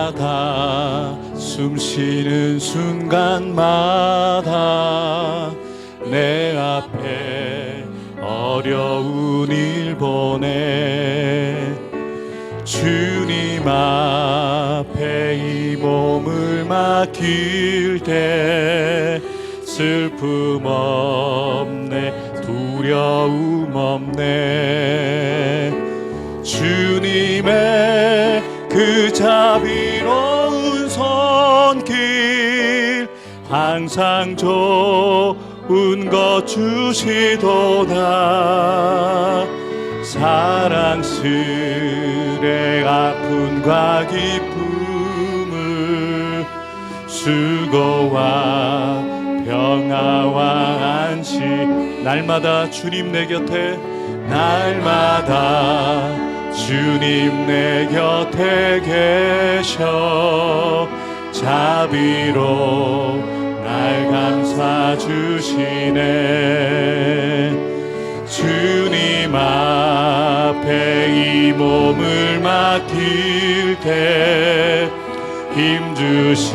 날마다 숨쉬는 순간마다 내 앞에 어려운 일 보내 주님 앞에 이 몸을 맡길 때 슬픔 없네 두려움 없네 주님의 그 자비로운 손길 항상 좋은 것 주시도다 사랑스레 아픔과 기쁨을 수고와 평화와 안식 날마다 주님 내 곁에 날마다 주님 내 곁에 계셔 자비로 날 감싸 주시네 주님 앞에 이 몸을 맡길 때 힘주시네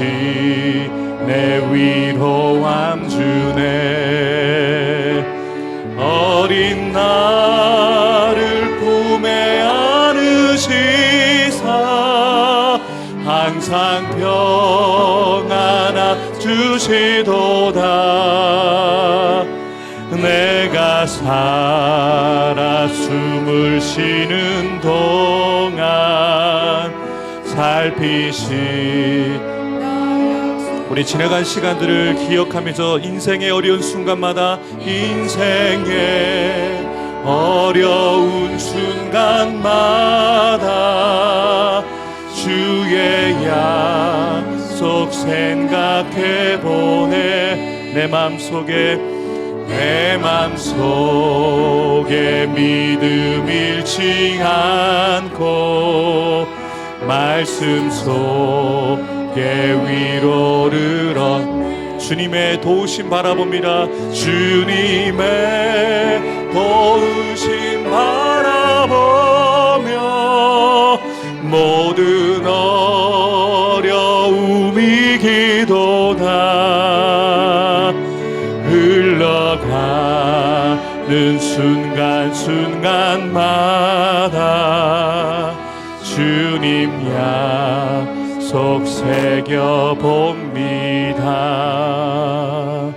위로함 주네 어린 나를 품에 안으시사 항상 평안하 주시도다 내가 살아 숨을 쉬는 동안 살피시 우리 지나간 시간들을 기억하면서 인생의 어려운 순간마다 인생의 어려운 순간마다 주의 약속 생각해보네 내 맘속에 믿음 잃지 않고 말씀 속에 위로를 얻 주님의 도우심 바라봅니다 주님의 도우심 바라보며 모든 어려움 이기도다 흘러가는 순간순간마다 주님 약속 새겨봅니다.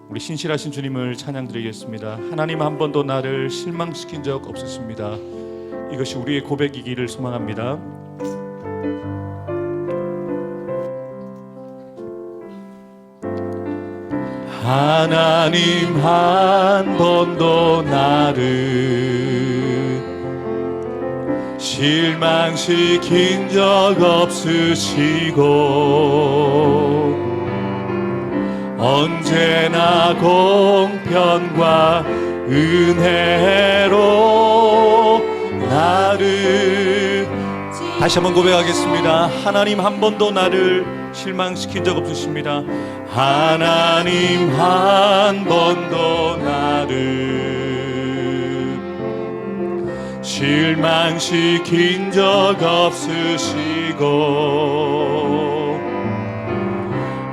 우리 신실하신 주님을 찬양드리겠습니다. 하나님 한 번도 나를 실망시킨 적 없으십니다. 이것이 우리의 고백이기를 소망합니다. 하나님 한 번도 나를 실망시킨 적 없으시고 언제나 공평과 은혜로 나를 다시 한번 고백하겠습니다. 하나님 한 번도 나를 실망시킨 적 없으십니다. 하나님 한 번도 나를 실망시킨 적 없으시고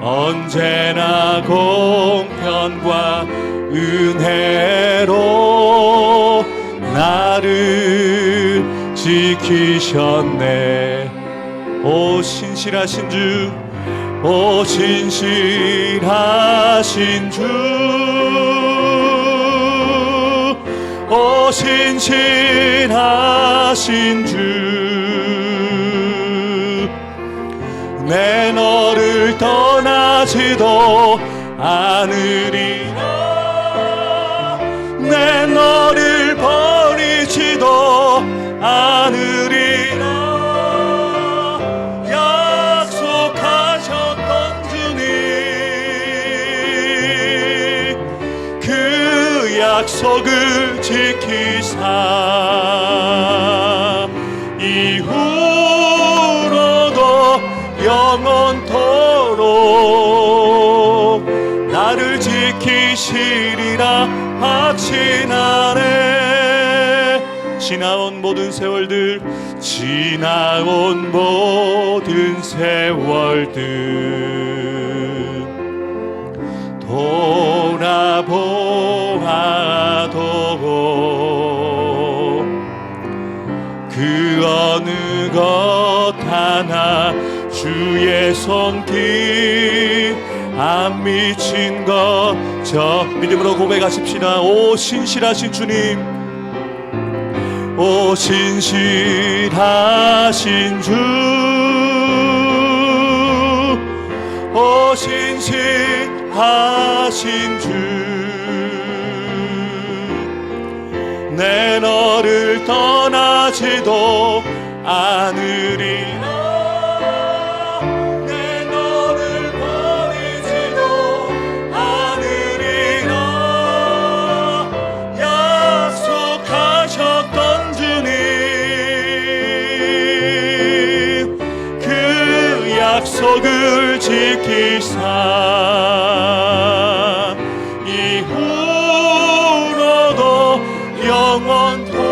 언제나 공평과 은혜로 나를 지키셨네. 오 신실하신 주, 오 신실하신 주, 오 신실하신 주, 내 너를 떠나지도 않으리라, 내 너를 버리지도 않으리라. 약속하셨던 주님, 그 약속을 지키사 이후로도 영원토록 나를 지키시리라 확신하네. 지나온 모든 세월들, 지나온 모든 세월들 돌아보아도 그 어느 것 하나 주의 손길 안 미친 것 저 믿음으로 고백하십시다. 오 신실하신 주님, 오 신실하신 주, 오 신실하신 주, 내 너를 떠나지도 않으리라. 내 너를 버리지도 않으리라. 약속하셨던 주님, 그 약속을 지키사 이후로도 영원토록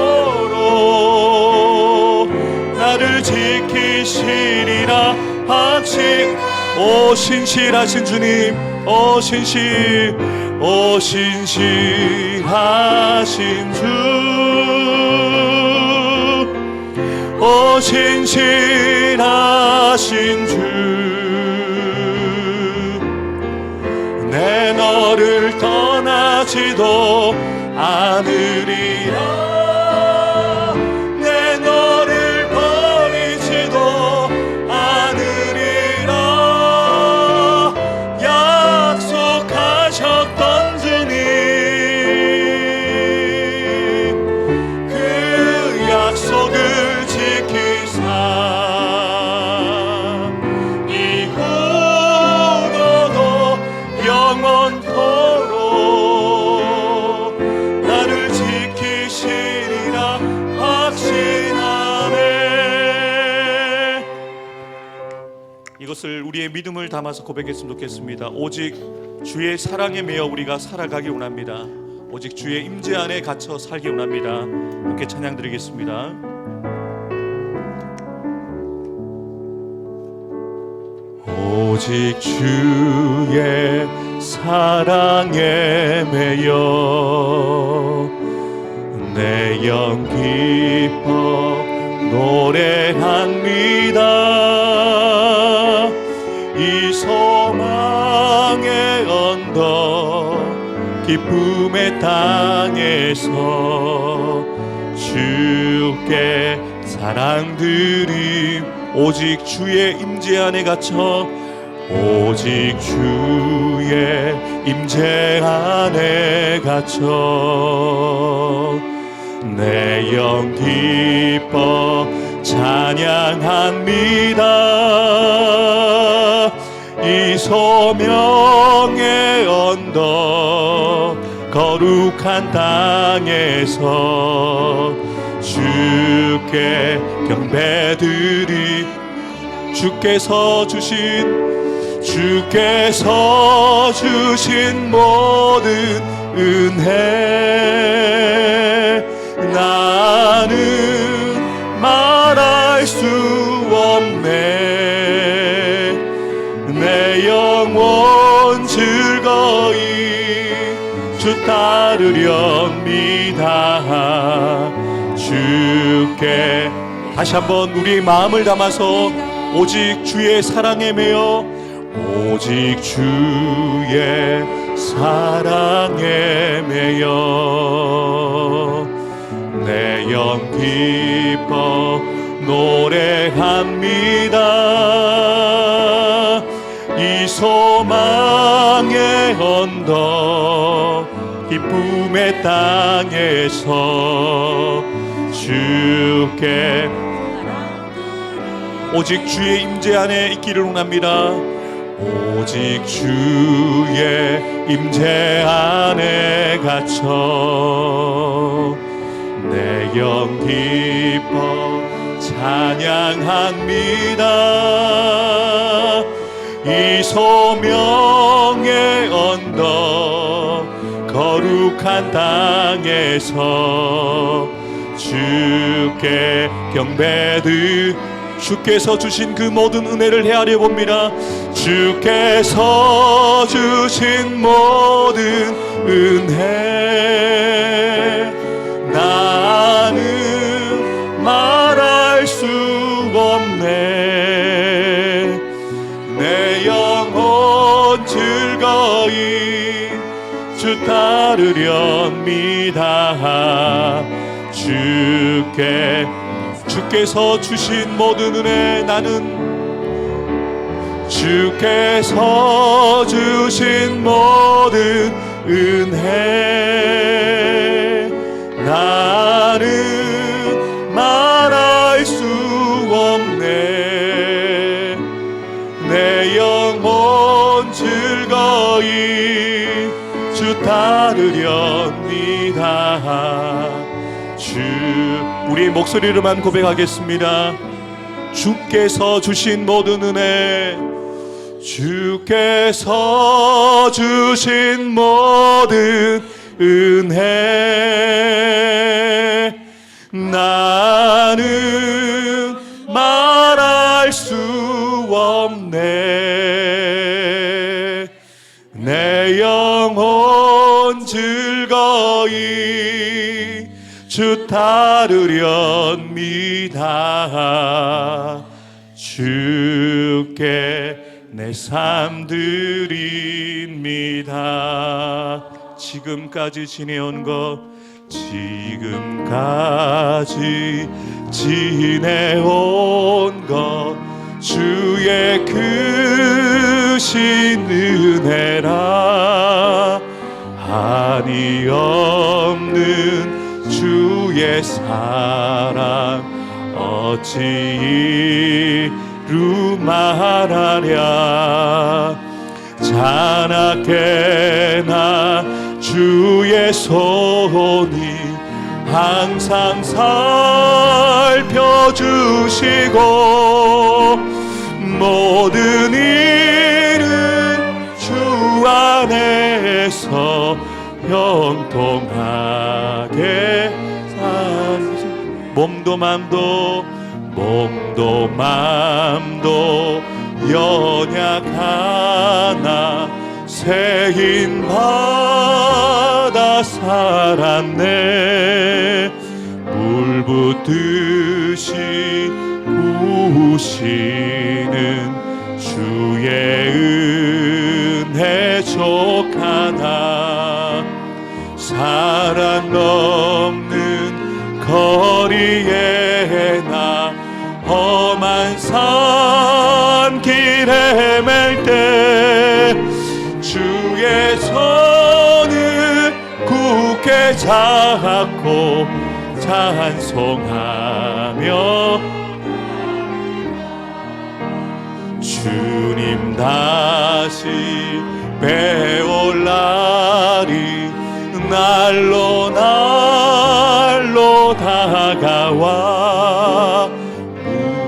나를 지키시리라 확신. 오 신실하신 주님, 오 신실하신 주, 오 신실하신 주, 내 너를 떠나지도 않으리라. 내 너를 버리지도 않으리라. 약속하셨던 주님, 그 약속을 지키사 이후로도 영원토록 나를 지키시리라 확신하네. 이것을 우리의 믿음을 담아서 고백했으면 좋겠습니다. 오직 주의 사랑에 매여 우리가 살아가기 원합니다. 오직 주의 임재 안에 갇혀 살기 원합니다. 함께 찬양 드리겠습니다. 오직 주의 사랑에 매여 내 영 기뻐 노래합니다. 이 소망의 언덕 기쁨의 땅에서 주께 사랑드림. 오직 주의 임재 안에 갇혀 오직 주의 임재 안에 갇혀 내 영 기뻐 찬양합니다. 이 소명의 언덕 거룩한 땅에서 주께 경배드리. 주께서 주신 모든 은혜 나는 말할 수 없네. 내 영혼 즐거이 주 따르렵니다. 주께 다시 한번 우리 마음을 담아서 오직 주의 사랑에 매여 오직 주의 사랑에 매여 내 영 기뻐 노래합니다. 이 소망의 언덕 기쁨의 땅에서 주께 오직 주의 임재 안에 있기를 원합니다. 오직 주의 임재 안에 갇혀 내 영 기뻐 찬양합니다. 이 소명의 언덕 거룩한 땅에서 주께 경배드. 주께서 주신 그 모든 은혜를 헤아려 봅니다. 주께서 주신 모든 은혜 나는 말할 수 없네. 내 영혼 즐거이 주 따르렵니다. 주께서 주신 모든 은혜 나는 주께서 주신 모든 은혜 나는 말할 수 없네. 내 영혼 즐거이 주 따르렵니다. 우리의 목소리로만 고백하겠습니다. 주께서 주신 모든 은혜 주께서 주신 모든 은혜 나는 말할 수 없네. 내 영혼 즐거이 주 따르렵니다. 주께 내 삶 드립니다. 지금까지 지내온 것 지금까지 지내온 것 주의 크신 은혜라. 한이 없는 주의 사랑 어찌 이루 말하랴. 자나깨나 주의 손이 항상 살펴주시고 모든 일은 주 안에서 형통하게 몸도 맘도 연약하나 새힘 받아 살았네. 물 붓듯이 부으시는 주의 은혜 족하나. 사랑 넘는 거리에 나 험한 산길 헤맬 때 주의 손을 굳게 잡고 찬송하며 주님 다시 배올 날이 날로 다가와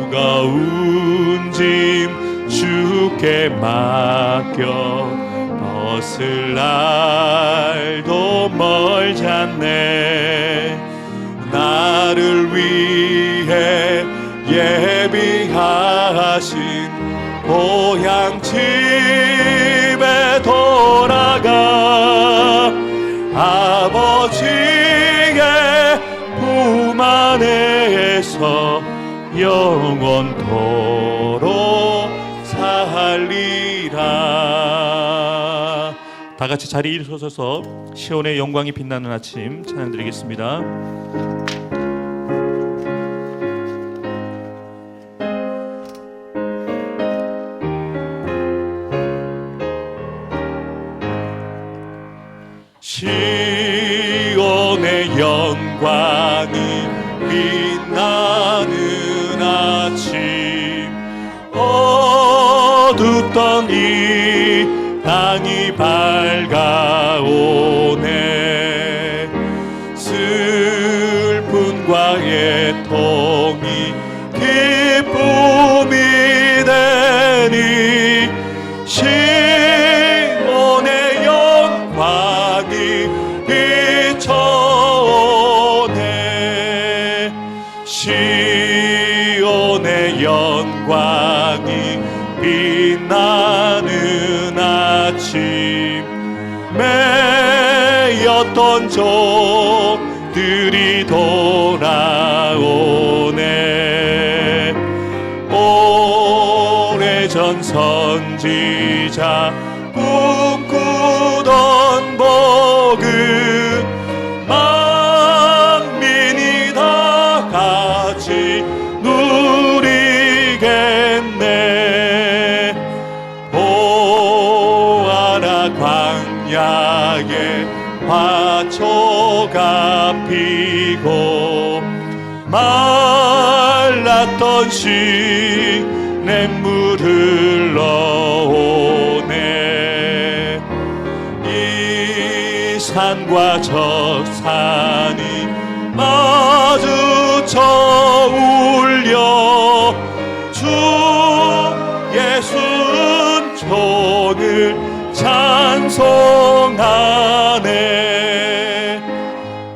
무거운 짐 주께 맡겨 벗을 날도 멀지 않네. 나를 위해 예비하신 고향 집에 돌아가 아버지의 품 안에서 영원토록 살리라. 다 같이 자리에 일어서서 시온의 영광이 빛나는 아침 찬양 드리겠습니다. 시온의 영광이 빛나는 아침 어둡던 이 땅이 밝아오네. 슬픔과 애통이 기쁨이 되니 시온의 영광이 비춰오네. 주의 영광이 빛나는 아침 매였던 종들이 돌아오네. 오래전 선지자 꿈꾸던 복은 만민이 다 같이 누리겠네. 보아라 광야에 화초가 피고 말랐던 시냇물 흘러오네. 이 산과 저 산이 마주쳐 울려 주 예수는 종을 찬송하네.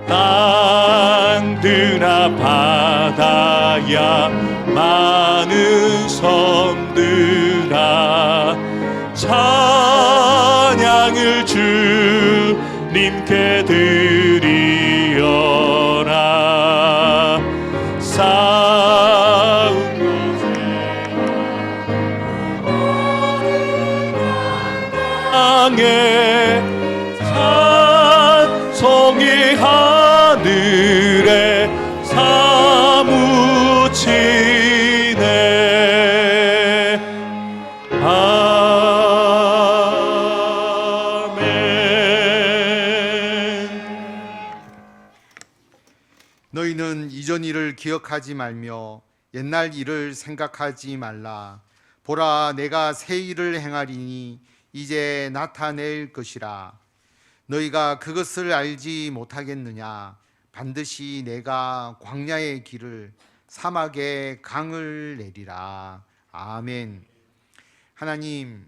땅들아 바다야 많은 섬들아 찬양을 주님께 드리어라. 싸운 땅에 찬송이 하늘에 사무치네. 아멘. 너희는 이전 일을 기억하지 말며 옛날 일을 생각하지 말라. 보라, 내가 새 일을 행하리니 이제 나타낼 것이라. 너희가 그것을 알지 못하겠느냐? 반드시 내가 광야의 길을 사막에 강을 내리라. 아멘. 하나님,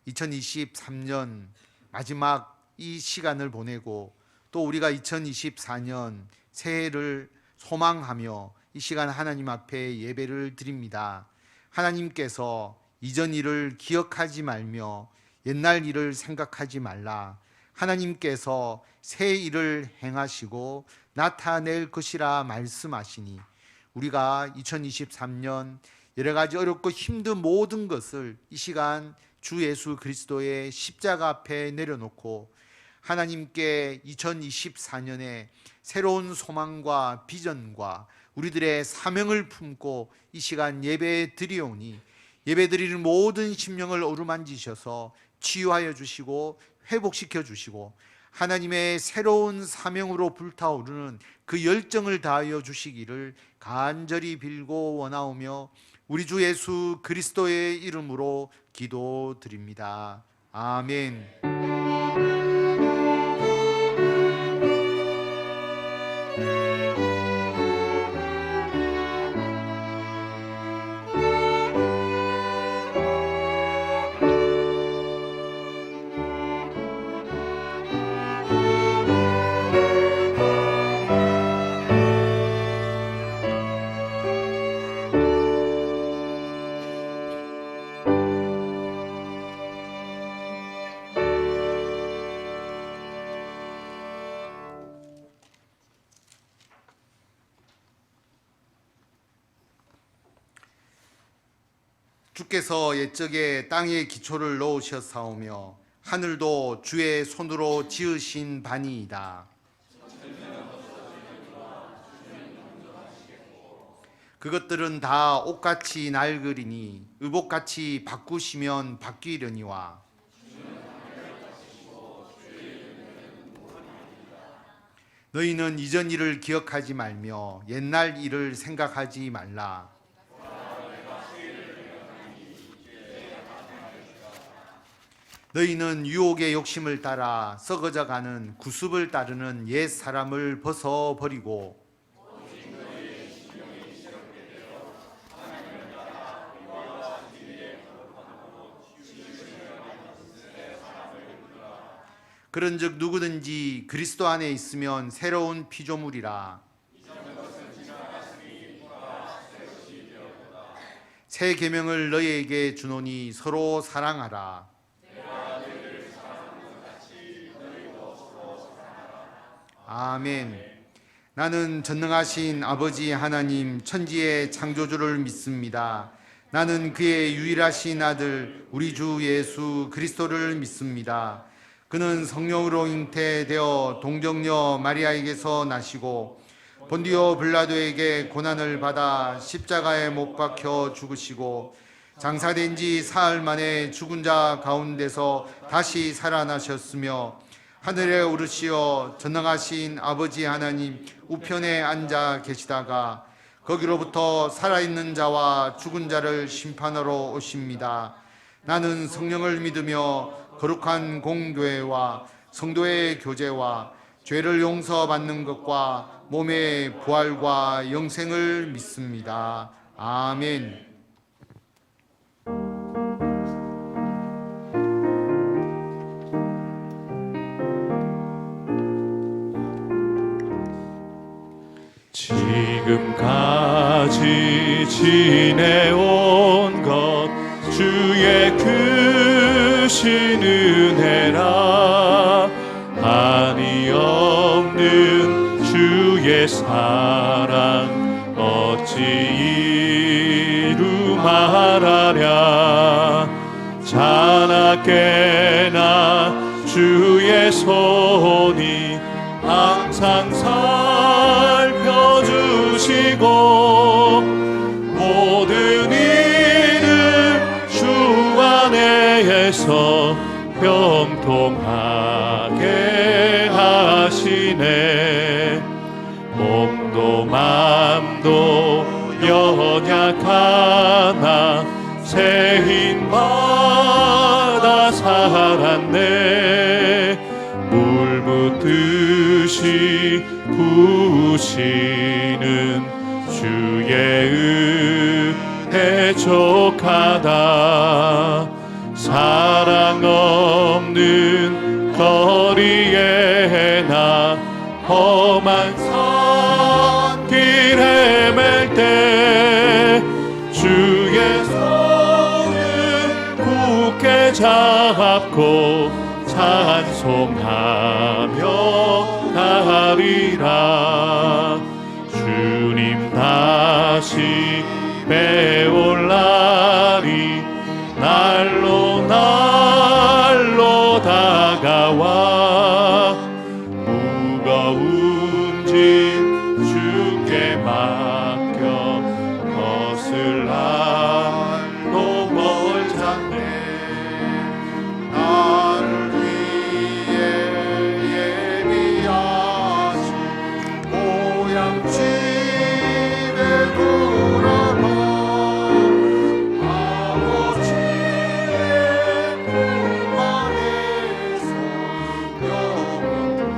2023년 마지막 이 시간을 보내고 또 우리가 2024년 새해를 소망하며 이 시간 하나님 앞에 예배를 드립니다. 하나님께서 이전 일을 기억하지 말며 옛날 일을 생각하지 말라. 하나님께서 새 일을 행하시고 나타낼 것이라 말씀하시니 우리가 2023년 여러 가지 어렵고 힘든 모든 것을 이 시간 주 예수 그리스도의 십자가 앞에 내려놓고 하나님께 2024년에 새로운 소망과 비전과 우리들의 사명을 품고 이 시간 예배 드리오니 예배 드리는 모든 심령을 어루만지셔서 치유하여 주시고 회복시켜 주시고 하나님의 새로운 사명으로 불타오르는 그 열정을 다하여 주시기를 간절히 빌고 원하오며 우리 주 예수 그리스도의 이름으로 기도드립니다. 아멘. 주께서 옛적에 땅에 기초를 넣으셨사오며 하늘도 주의 손으로 지으신 바니이다. 그것들은 다 옷같이 낡으리니 의복같이 바꾸시면 바뀌려니와 너희는 이전 일을 기억하지 말며 옛날 일을 생각하지 말라. 너희는 유혹의 욕심을 따라 썩어져가는 구습을 따르는 옛 사람을 벗어버리고 그런즉 누구든지 그리스도 안에 있으면 새로운 피조물이라. 새 계명을 너희에게 주노니 서로 사랑하라. 아멘. 나는 전능하신 아버지 하나님 천지의 창조주를 믿습니다. 나는 그의 유일하신 아들 우리 주 예수 그리스도를 믿습니다. 그는 성령으로 잉태되어 동정녀 마리아에게서 나시고 본디오 빌라도에게 고난을 받아 십자가에 못 박혀 죽으시고 장사된 지 사흘 만에 죽은 자 가운데서 다시 살아나셨으며 하늘에 오르시어 전능하신 아버지 하나님 우편에 앉아 계시다가 거기로부터 살아있는 자와 죽은 자를 심판하러 오십니다. 나는 성령을 믿으며 거룩한 공교회와 성도의 교제와 죄를 용서받는 것과 몸의 부활과 영생을 믿습니다. 아멘. 지금까지 지내온 것 주의 크신 은혜라. 한이 없는 주의 사랑 어찌 이루 말하랴. 자나깨나 주의 손이 항상 살펴주시고 모든 일을 주 안에서 형통하게 하시네. 몸도 맘도 연약하나 새 힘마다 살았네. 물 묻듯이 부으시는 주의 은혜 족하다. 사랑 없는 거리에 나 험한 산길 헤맬 때 주의 손을 굳게 잡고 찬송하며 가리라. 주님 다시 배올 날이 날로 날로 다가와 무거운 짐 주께 맡겨 벗을 날로 멀잖네. 나를 위해 예비하신 보양집에 돌아가 아버지의 품 안에서 영원토록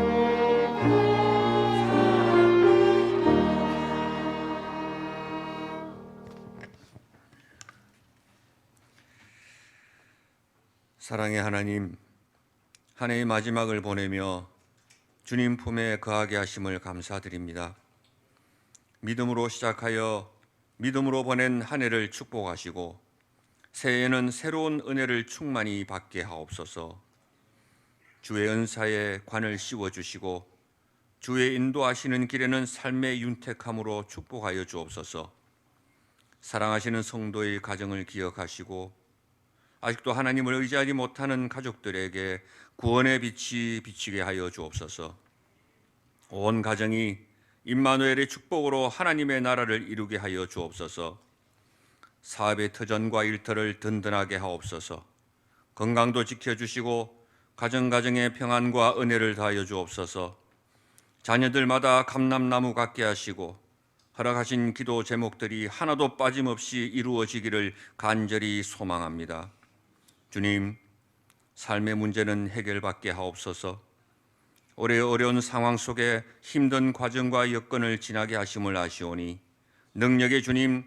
사랑의 하나님, 한 해의 마지막을 보내며 주님 품에 거하게 하심을 감사드립니다. 믿음으로 시작하여 믿음으로 보낸 한 해를 축복하시고 새해에는 새로운 은혜를 충만히 받게 하옵소서. 주의 은사에 관을 씌워주시고 주의 인도하시는 길에는 삶의 윤택함으로 축복하여 주옵소서. 사랑하시는 성도의 가정을 기억하시고 아직도 하나님을 의지하지 못하는 가족들에게 구원의 빛이 비치게 하여 주옵소서. 온 가정이 임마누엘의 축복으로 하나님의 나라를 이루게 하여 주옵소서. 사업의 터전과 일터를 든든하게 하옵소서. 건강도 지켜주시고 가정가정의 평안과 은혜를 다하여 주옵소서. 자녀들마다 감람나무 같게 하시고 허락하신 기도 제목들이 하나도 빠짐없이 이루어지기를 간절히 소망합니다. 주님, 삶의 문제는 해결받게 하옵소서. 올해 어려운 상황 속에 힘든 과정과 여건을 지나게 하심을 아시오니 능력의 주님,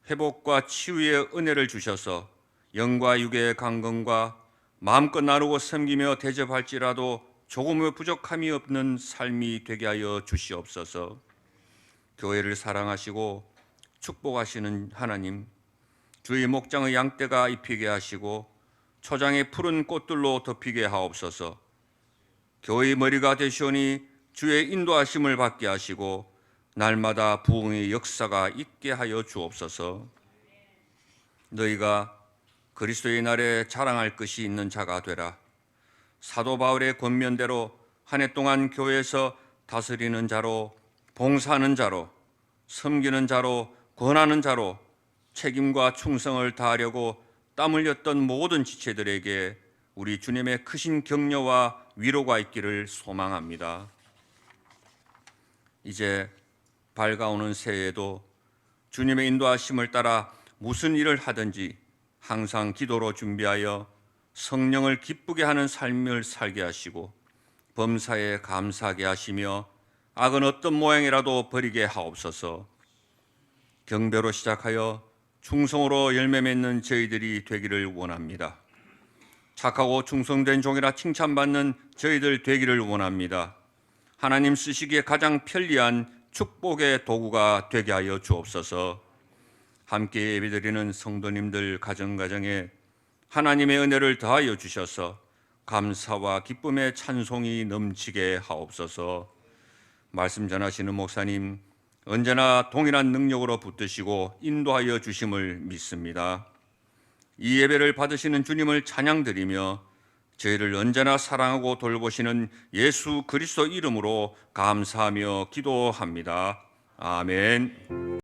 회복과 치유의 은혜를 주셔서 영과 육의 강건과 마음껏 나누고 섬기며 대접할지라도 조금의 부족함이 없는 삶이 되게 하여 주시옵소서. 교회를 사랑하시고 축복하시는 하나님, 주의 목장의 양떼가 입히게 하시고 초장의 푸른 꽃들로 덮이게 하옵소서. 교회의 머리가 되시오니 주의 인도하심을 받게 하시고 날마다 부흥의 역사가 있게 하여 주옵소서. 너희가 그리스도의 날에 자랑할 것이 있는 자가 되라. 사도 바울의 권면대로 한 해 동안 교회에서 다스리는 자로, 봉사하는 자로, 섬기는 자로, 권하는 자로 책임과 충성을 다하려고 땀 흘렸던 모든 지체들에게 우리 주님의 크신 격려와 위로가 있기를 소망합니다. 이제 밝아오는 새해에도 주님의 인도하심을 따라 무슨 일을 하든지 항상 기도로 준비하여 성령을 기쁘게 하는 삶을 살게 하시고 범사에 감사하게 하시며 악은 어떤 모양이라도 버리게 하옵소서. 경배로 시작하여 충성으로 열매 맺는 저희들이 되기를 원합니다. 착하고 충성된 종이라 칭찬받는 저희들 되기를 원합니다. 하나님 쓰시기에 가장 편리한 축복의 도구가 되게 하여 주옵소서. 함께 예배드리는 성도님들 가정가정에 하나님의 은혜를 더하여 주셔서 감사와 기쁨의 찬송이 넘치게 하옵소서. 말씀 전하시는 목사님 언제나 동일한 능력으로 붙드시고 인도하여 주심을 믿습니다. 이 예배를 받으시는 주님을 찬양드리며 저희를 언제나 사랑하고 돌보시는 예수 그리스도 이름으로 감사하며 기도합니다. 아멘.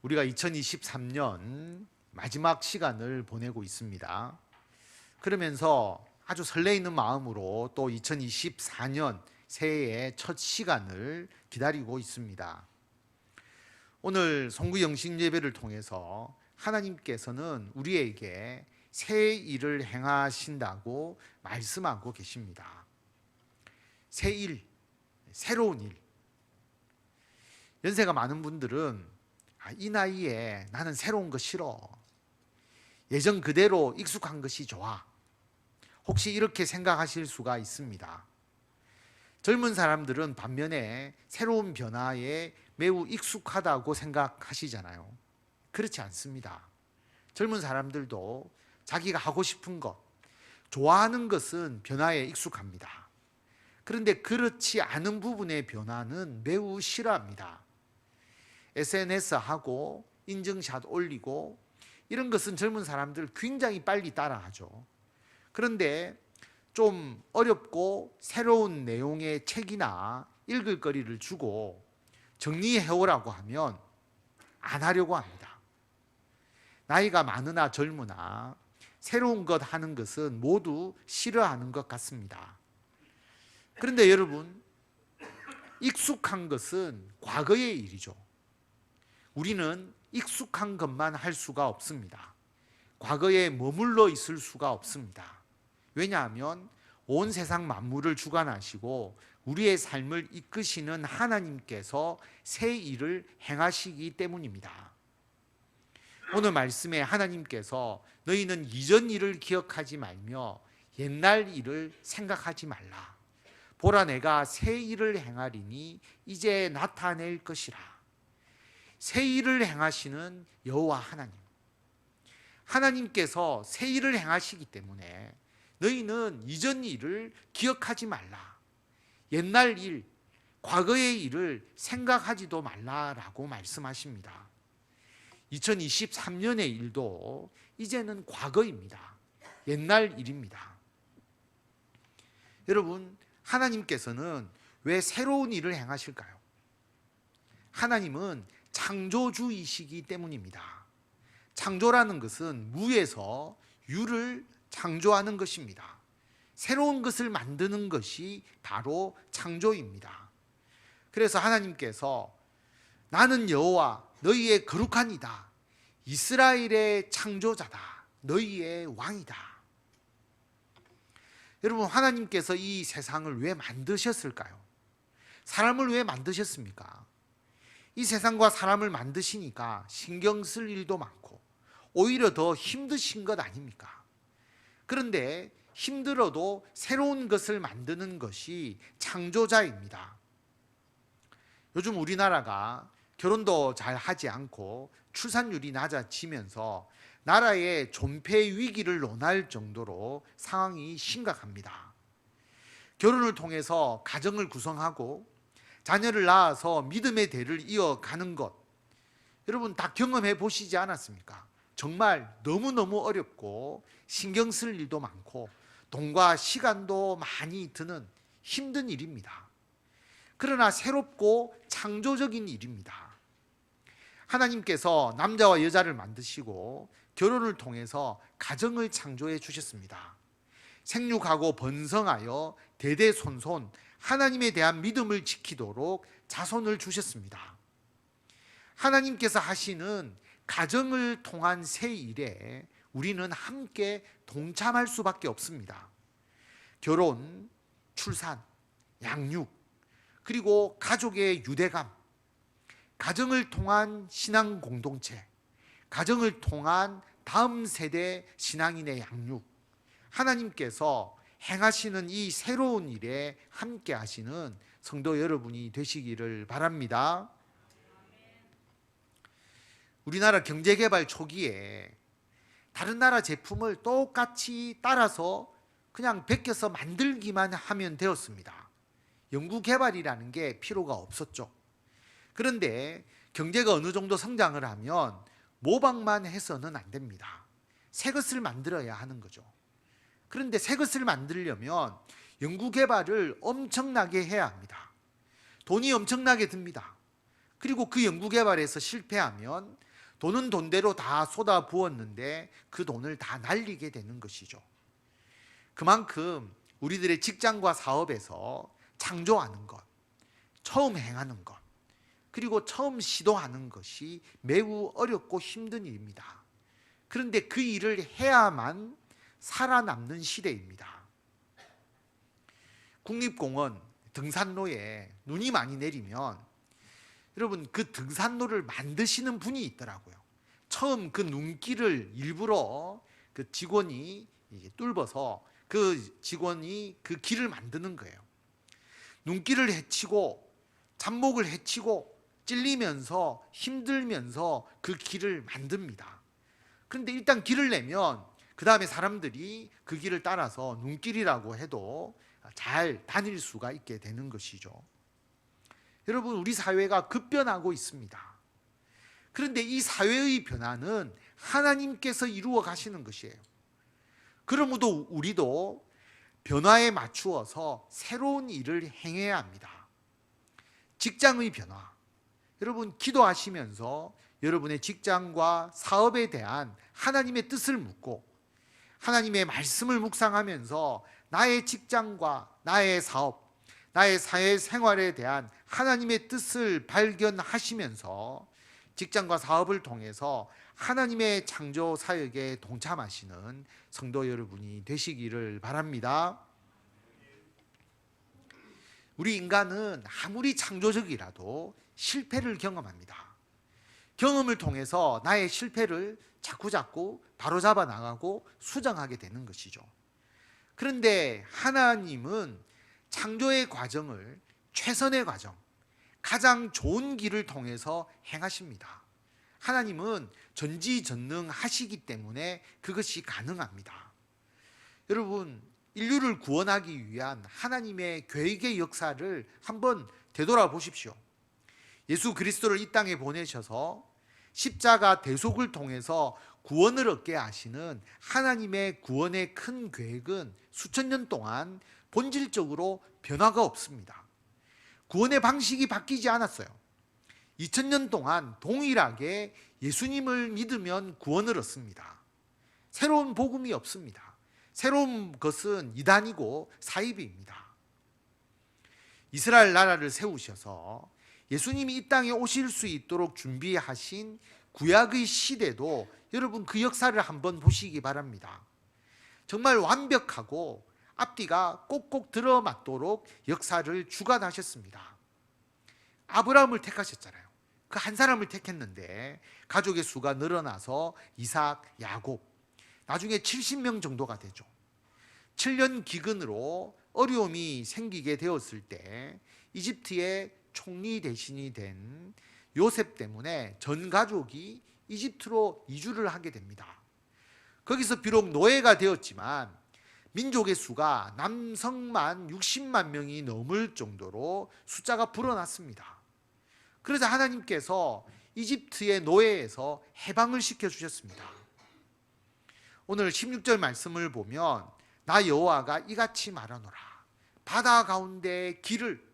우리가 2023년 마지막 시간을 보내고 있습니다. 그러면서 아주 설레이는 마음으로 또 2024년 새해의 첫 시간을 기다리고 있습니다. 오늘 송구 영신 예배를 통해서 하나님께서는 우리에게 새 일을 행하신다고 말씀하고 계십니다. 새 일, 새로운 일. 연세가 많은 분들은 이 나이에 나는 새로운 거 싫어. 예전 그대로 익숙한 것이 좋아. 혹시 이렇게 생각하실 수가 있습니다. 젊은 사람들은 반면에 새로운 변화에 매우 익숙하다고 생각하시잖아요. 그렇지 않습니다. 젊은 사람들도 자기가 하고 싶은 것, 좋아하는 것은 변화에 익숙합니다. 그런데 그렇지 않은 부분의 변화는 매우 싫어합니다. SNS하고 인증샷 올리고 이런 것은 젊은 사람들 굉장히 빨리 따라하죠. 그런데 좀 어렵고 새로운 내용의 책이나 읽을 거리를 주고 정리해오라고 하면 안 하려고 합니다. 나이가 많으나 젊으나 새로운 것 하는 것은 모두 싫어하는 것 같습니다. 그런데 여러분, 익숙한 것은 과거의 일이죠. 우리는 익숙한 것만 할 수가 없습니다. 과거에 머물러 있을 수가 없습니다. 왜냐하면 온 세상 만물을 주관하시고 우리의 삶을 이끄시는 하나님께서 새 일을 행하시기 때문입니다. 오늘 말씀에 하나님께서 너희는 이전 일을 기억하지 말며 옛날 일을 생각하지 말라. 보라, 내가 새 일을 행하리니 이제 나타낼 것이라. 새 일을 행하시는 여호와 하나님, 하나님께서 새 일을 행하시기 때문에 너희는 이전 일을 기억하지 말라. 옛날 일, 과거의 일을 생각하지도 말라라고 말씀하십니다. 2023년의 일도 이제는 과거입니다. 옛날 일입니다. 여러분, 하나님께서는 왜 새로운 일을 행하실까요? 하나님은 창조주이시기 때문입니다. 창조라는 것은 무에서 유를 창조하는 것입니다. 새로운 것을 만드는 것이 바로 창조입니다. 그래서 하나님께서 나는 여호와 너희의 거룩하니다. 이스라엘의 창조자다. 너희의 왕이다. 여러분, 하나님께서 이 세상을 왜 만드셨을까요? 사람을 왜 만드셨습니까? 이 세상과 사람을 만드시니까 신경 쓸 일도 많고 오히려 더 힘드신 것 아닙니까? 그런데 힘들어도 새로운 것을 만드는 것이 창조자입니다. 요즘 우리나라가 결혼도 잘 하지 않고 출산율이 낮아지면서 나라의 존폐 위기를 논할 정도로 상황이 심각합니다. 결혼을 통해서 가정을 구성하고 자녀를 낳아서 믿음의 대를 이어가는 것, 여러분 다 경험해 보시지 않았습니까? 정말 너무너무 어렵고 신경 쓸 일도 많고 돈과 시간도 많이 드는 힘든 일입니다. 그러나 새롭고 창조적인 일입니다. 하나님께서 남자와 여자를 만드시고 결혼을 통해서 가정을 창조해 주셨습니다. 생육하고 번성하여 대대손손 하나님에 대한 믿음을 지키도록 자손을 주셨습니다. 하나님께서 하시는 가정을 통한 새 일에 우리는 함께 동참할 수밖에 없습니다. 결혼, 출산, 양육, 그리고 가족의 유대감, 가정을 통한 신앙 공동체, 가정을 통한 다음 세대 신앙인의 양육, 하나님께서 행하시는 이 새로운 일에 함께 하시는 성도 여러분이 되시기를 바랍니다. 우리나라 경제개발 초기에 다른 나라 제품을 똑같이 따라서 그냥 베껴서 만들기만 하면 되었습니다. 연구개발이라는 게 필요가 없었죠. 그런데 경제가 어느 정도 성장을 하면 모방만 해서는 안 됩니다. 새 것을 만들어야 하는 거죠. 그런데 새 것을 만들려면 연구개발을 엄청나게 해야 합니다. 돈이 엄청나게 듭니다. 그리고 그 연구개발에서 실패하면 돈은 돈대로 다 쏟아 부었는데 그 돈을 다 날리게 되는 것이죠. 그만큼 우리들의 직장과 사업에서 창조하는 것, 처음 행하는 것, 그리고 처음 시도하는 것이 매우 어렵고 힘든 일입니다. 그런데 그 일을 해야만 살아남는 시대입니다. 국립공원 등산로에 눈이 많이 내리면 여러분 그 등산로를 만드시는 분이 있더라고요. 처음 그 눈길을 일부러 그 직원이 뚫어서 그 직원이 그 길을 만드는 거예요. 눈길을 헤치고 잡목을 헤치고 찔리면서 힘들면서 그 길을 만듭니다. 그런데 일단 길을 내면 그 다음에 사람들이 그 길을 따라서 눈길이라고 해도 잘 다닐 수가 있게 되는 것이죠. 여러분 우리 사회가 급변하고 있습니다. 그런데 이 사회의 변화는 하나님께서 이루어 가시는 것이에요. 그러므로 우리도 변화에 맞추어서 새로운 일을 행해야 합니다. 직장의 변화. 여러분 기도하시면서 여러분의 직장과 사업에 대한 하나님의 뜻을 묻고 하나님의 말씀을 묵상하면서 나의 직장과 나의 사업, 나의 사회생활에 대한 하나님의 뜻을 발견하시면서 직장과 사업을 통해서 하나님의 창조 사역에 동참하시는 성도 여러분이 되시기를 바랍니다. 우리 인간은 아무리 창조적이라도 실패를 경험합니다. 경험을 통해서 나의 실패를 자꾸자꾸 바로잡아 나가고 수정하게 되는 것이죠. 그런데 하나님은 창조의 과정을 최선의 과정, 가장 좋은 길을 통해서 행하십니다. 하나님은 전지전능하시기 때문에 그것이 가능합니다. 여러분, 인류를 구원하기 위한 하나님의 계획의 역사를 한번 되돌아보십시오. 예수 그리스도를 이 땅에 보내셔서 십자가 대속을 통해서 구원을 얻게 하시는 하나님의 구원의 큰 계획은 수천 년 동안 본질적으로 변화가 없습니다. 구원의 방식이 바뀌지 않았어요. 2000년 동안 동일하게 예수님을 믿으면 구원을 얻습니다. 새로운 복음이 없습니다. 새로운 것은 이단이고 사이비입니다. 이스라엘 나라를 세우셔서 예수님이 이 땅에 오실 수 있도록 준비하신 구약의 시대도 여러분 그 역사를 한번 보시기 바랍니다. 정말 완벽하고 앞뒤가 꼭꼭 들어맞도록 역사를 주관하셨습니다. 아브라함을 택하셨잖아요. 그 한 사람을 택했는데 가족의 수가 늘어나서 이삭, 야곱, 나중에 70명 정도가 되죠. 7년 기근으로 어려움이 생기게 되었을 때 이집트의 총리 대신이 된 요셉 때문에 전 가족이 이집트로 이주를 하게 됩니다. 거기서 비록 노예가 되었지만 민족의 수가 남성만 60만 명이 넘을 정도로 숫자가 불어났습니다. 그러자 하나님께서 이집트의 노예에서 해방을 시켜주셨습니다. 오늘 16절 말씀을 보면 나 여호와가 이같이 말하노라. 바다 가운데 길을,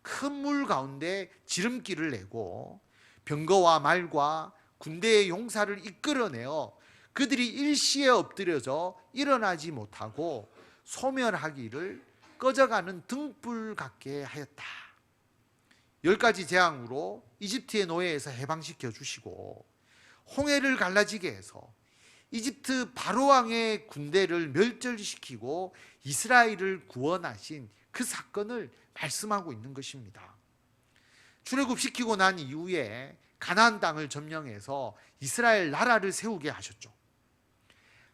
큰 물 가운데 지름길을 내고 병거와 말과 군대의 용사를 이끌어내어 그들이 일시에 엎드려져 일어나지 못하고 소멸하기를 꺼져가는 등불 같게 하였다. 10가지 재앙으로 이집트의 노예에서 해방시켜 주시고 홍해를 갈라지게 해서 이집트 바로왕의 군대를 멸절시키고 이스라엘을 구원하신 그 사건을 말씀하고 있는 것입니다. 출애굽시키고 난 이후에 가나안 땅을 점령해서 이스라엘 나라를 세우게 하셨죠.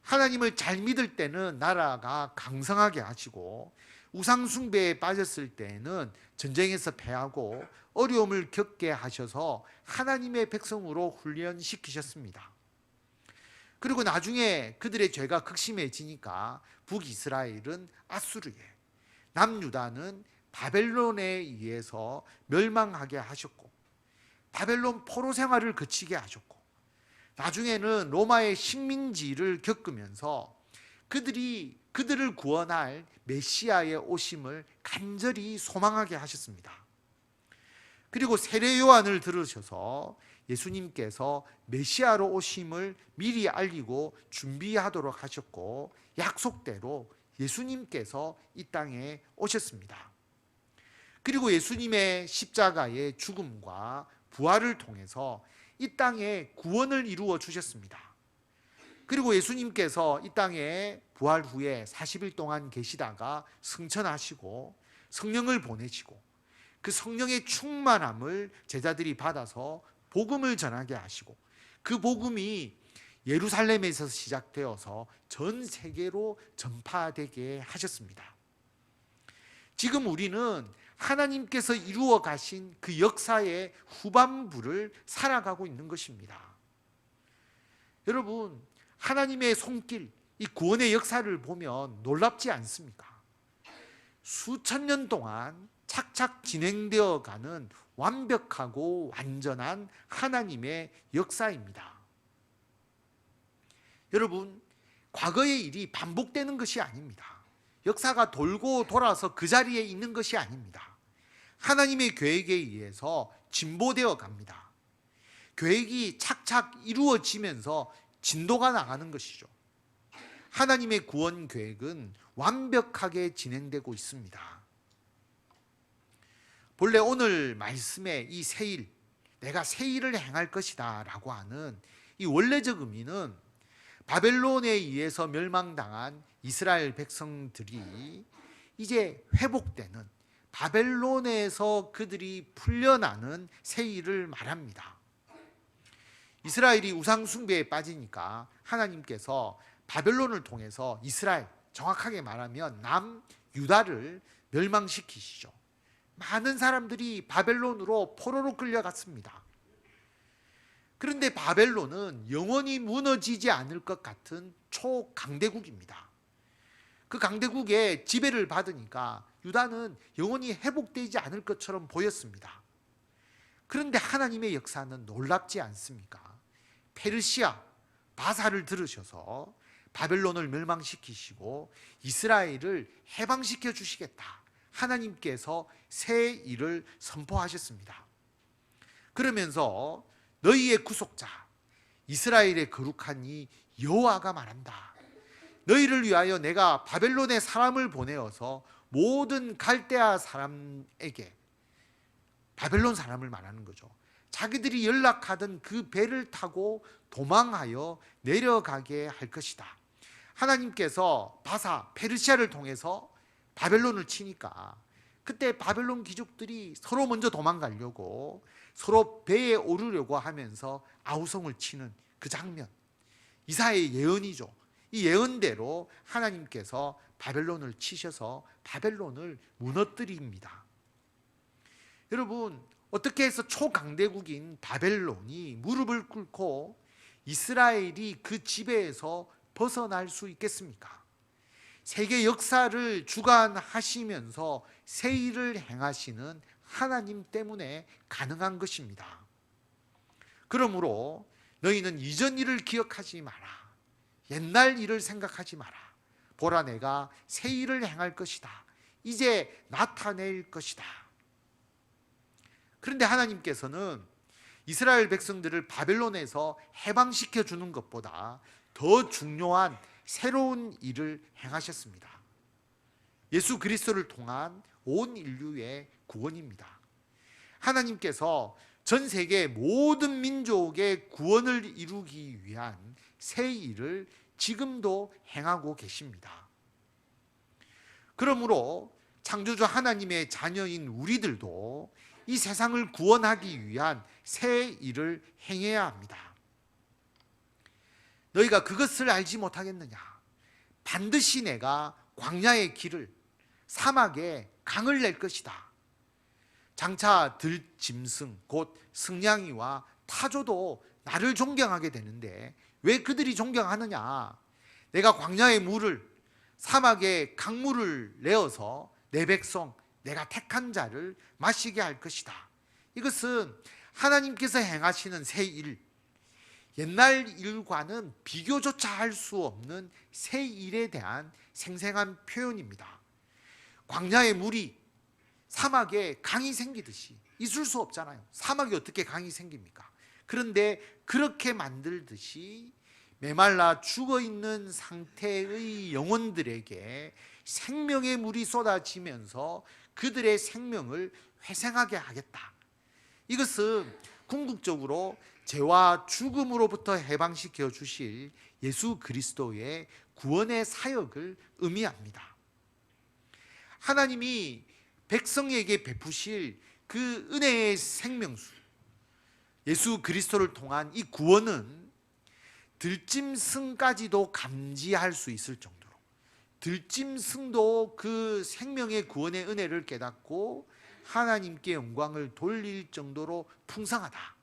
하나님을 잘 믿을 때는 나라가 강성하게 하시고 우상 숭배에 빠졌을 때에는 전쟁에서 패하고 어려움을 겪게 하셔서 하나님의 백성으로 훈련시키셨습니다. 그리고 나중에 그들의 죄가 극심해지니까 북이스라엘은 아수르에, 남유다는 바벨론에 의해서 멸망하게 하셨고 바벨론 포로 생활을 거치게 하셨고 나중에는 로마의 식민지를 겪으면서 그들을 구원할 메시아의 오심을 간절히 소망하게 하셨습니다. 그리고 세례 요한을 들으셔서 예수님께서 메시아로 오심을 미리 알리고 준비하도록 하셨고, 약속대로 예수님께서 이 땅에 오셨습니다. 그리고 예수님의 십자가의 죽음과 부활을 통해서 이 땅에 구원을 이루어 주셨습니다. 그리고 예수님께서 이 땅에 부활 후에 40일 동안 계시다가 승천하시고 성령을 보내시고, 그 성령의 충만함을 제자들이 받아서 복음을 전하게 하시고, 그 복음이 예루살렘에서 시작되어서 전 세계로 전파되게 하셨습니다. 지금 우리는 하나님께서 이루어 가신 그 역사의 후반부를 살아가고 있는 것입니다. 여러분, 하나님의 손길, 이 구원의 역사를 보면 놀랍지 않습니까? 수천 년 동안 착착 진행되어 가는 완벽하고 완전한 하나님의 역사입니다. 여러분, 과거의 일이 반복되는 것이 아닙니다. 역사가 돌고 돌아서 그 자리에 있는 것이 아닙니다. 하나님의 계획에 의해서 진보되어 갑니다. 계획이 착착 이루어지면서 진도가 나가는 것이죠. 하나님의 구원 계획은 완벽하게 진행되고 있습니다. 본래 오늘 말씀의 이 새일, 내가 새일을 행할 것이다 라고 하는 이 원래적 의미는 바벨론에 의해서 멸망당한 이스라엘 백성들이 이제 회복되는, 바벨론에서 그들이 풀려나는 새일을 말합니다. 이스라엘이 우상 숭배에 빠지니까 하나님께서 바벨론을 통해서 이스라엘, 정확하게 말하면 남유다를 멸망시키시죠. 많은 사람들이 바벨론으로 포로로 끌려갔습니다. 그런데 바벨론은 영원히 무너지지 않을 것 같은 초강대국입니다. 그 강대국의 지배를 받으니까 유다는 영원히 회복되지 않을 것처럼 보였습니다. 그런데 하나님의 역사는 놀랍지 않습니까? 페르시아, 바사를 들으셔서 바벨론을 멸망시키시고 이스라엘을 해방시켜 주시겠다. 하나님께서 새 일을 선포하셨습니다. 그러면서 너희의 구속자, 이스라엘의 거룩한 이 여호와가 말한다. 너희를 위하여 내가 바벨론의 사람을 보내어서 모든 갈대아 사람에게, 바벨론 사람을 말하는 거죠, 자기들이 연락하던 그 배를 타고 도망하여 내려가게 할 것이다. 하나님께서 바사, 페르시아를 통해서 바벨론을 치니까 그때 바벨론 귀족들이 서로 먼저 도망가려고 서로 배에 오르려고 하면서 아우성을 치는 그 장면, 이사야의 예언이죠. 이 예언대로 하나님께서 바벨론을 치셔서 바벨론을 무너뜨립니다. 여러분, 어떻게 해서 초강대국인 바벨론이 무릎을 꿇고 이스라엘이 그 지배에서 벗어날 수 있겠습니까? 세계 역사를 주관하시면서 새 일을 행하시는 하나님 때문에 가능한 것입니다. 그러므로 너희는 이전 일을 기억하지 마라. 옛날 일을 생각하지 마라. 보라, 내가 새 일을 행할 것이다. 이제 나타낼 것이다. 그런데 하나님께서는 이스라엘 백성들을 바벨론에서 해방시켜 주는 것보다 더 중요한 새로운 일을 행하셨습니다. 예수 그리스도를 통한 온 인류의 구원입니다. 하나님께서 전 세계 모든 민족의 구원을 이루기 위한 새 일을 지금도 행하고 계십니다. 그러므로 창조주 하나님의 자녀인 우리들도 이 세상을 구원하기 위한 새 일을 행해야 합니다. 너희가 그것을 알지 못하겠느냐? 반드시 내가 광야의 길을, 사막에 강을 낼 것이다. 장차 들짐승 곧 승냥이와 타조도 나를 존경하게 되는데 왜 그들이 존경하느냐? 내가 광야의 물을, 사막에 강물을 내어서 내 백성, 내가 택한 자를 마시게 할 것이다. 이것은 하나님께서 행하시는 새 일, 옛날 일과는 비교조차 할 수 없는 새 일에 대한 생생한 표현입니다. 광야의 물이 사막에 강이 생기듯이, 있을 수 없잖아요. 사막에 어떻게 강이 생깁니까? 그런데 그렇게 만들듯이 메말라 죽어있는 상태의 영혼들에게 생명의 물이 쏟아지면서 그들의 생명을 회생하게 하겠다. 이것은 궁극적으로 죄와 죽음으로부터 해방시켜 주실 예수 그리스도의 구원의 사역을 의미합니다. 하나님이 백성에게 베푸실 그 은혜의 생명수, 예수 그리스도를 통한 이 구원은 들짐승까지도 감지할 수 있을 정도로, 들짐승도 그 생명의 구원의 은혜를 깨닫고 하나님께 영광을 돌릴 정도로 풍성하다.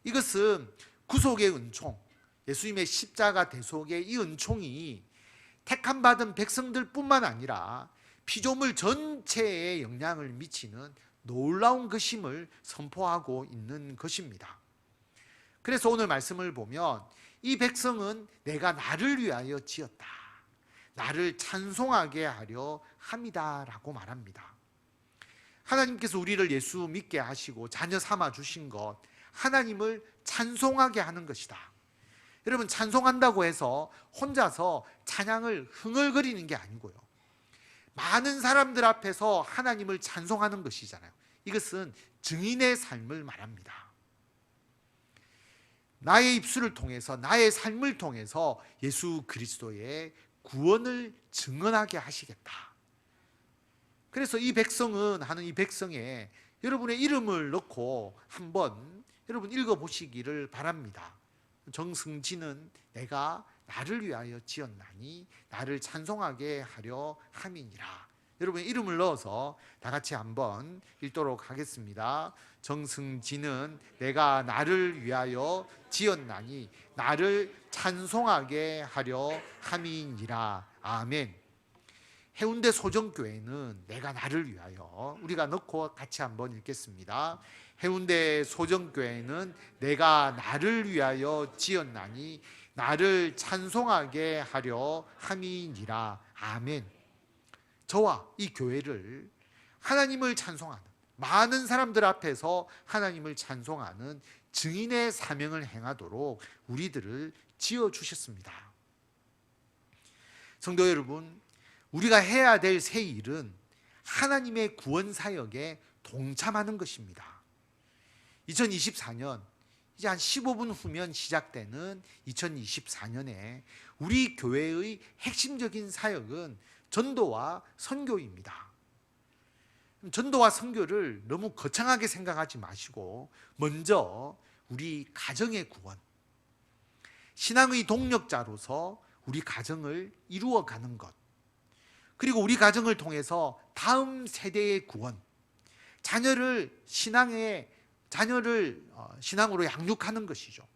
이것은 구속의 은총, 예수님의 십자가 대속의 이 은총이 택함 받은 백성들 뿐만 아니라 피조물 전체에 영향을 미치는 놀라운 것임을 선포하고 있는 것입니다. 그래서 오늘 말씀을 보면 이 백성은 내가 나를 위하여 지었다, 나를 찬송하게 하려 함이다 라고 말합니다. 하나님께서 우리를 예수 믿게 하시고 자녀 삼아 주신 것, 하나님을 찬송하게 하는 것이다. 여러분, 찬송한다고 해서 혼자서 찬양을 흥얼거리는 게 아니고요, 많은 사람들 앞에서 하나님을 찬송하는 것이잖아요. 이것은 증인의 삶을 말합니다. 나의 입술을 통해서, 나의 삶을 통해서 예수 그리스도의 구원을 증언하게 하시겠다. 그래서 이 백성은 하는 이 백성에 여러분의 이름을 넣고 한번 여러분 읽어보시기를 바랍니다. 정승진은 내가 나를 위하여 지었나니 나를 찬송하게 하려 함이니라. 여러분 이름을 넣어서 다 같이 한번 읽도록 하겠습니다. 정승진은 내가 나를 위하여 지었나니 나를 찬송하게 하려 함이니라. 아멘. 해운대 소정교회는 내가 나를 위하여, 우리가 넣고 같이 한번 읽겠습니다. 해운대 소정교회는 내가 나를 위하여 지었나니 나를 찬송하게 하려 함이니라. 아멘. 저와 이 교회를 하나님을 찬송하는, 많은 사람들 앞에서 하나님을 찬송하는 증인의 사명을 행하도록 우리들을 지어주셨습니다. 성도 여러분, 우리가 해야 될 새 일은 하나님의 구원 사역에 동참하는 것입니다. 2024년 이제 한 15분 후면 시작되는 2024년에 우리 교회의 핵심적인 사역은 전도와 선교입니다. 전도와 선교를 너무 거창하게 생각하지 마시고 먼저 우리 가정의 구원, 신앙의 동력자로서 우리 가정을 이루어가는 것, 그리고 우리 가정을 통해서 다음 세대의 구원, 자녀를 신앙으로 양육하는 것이죠.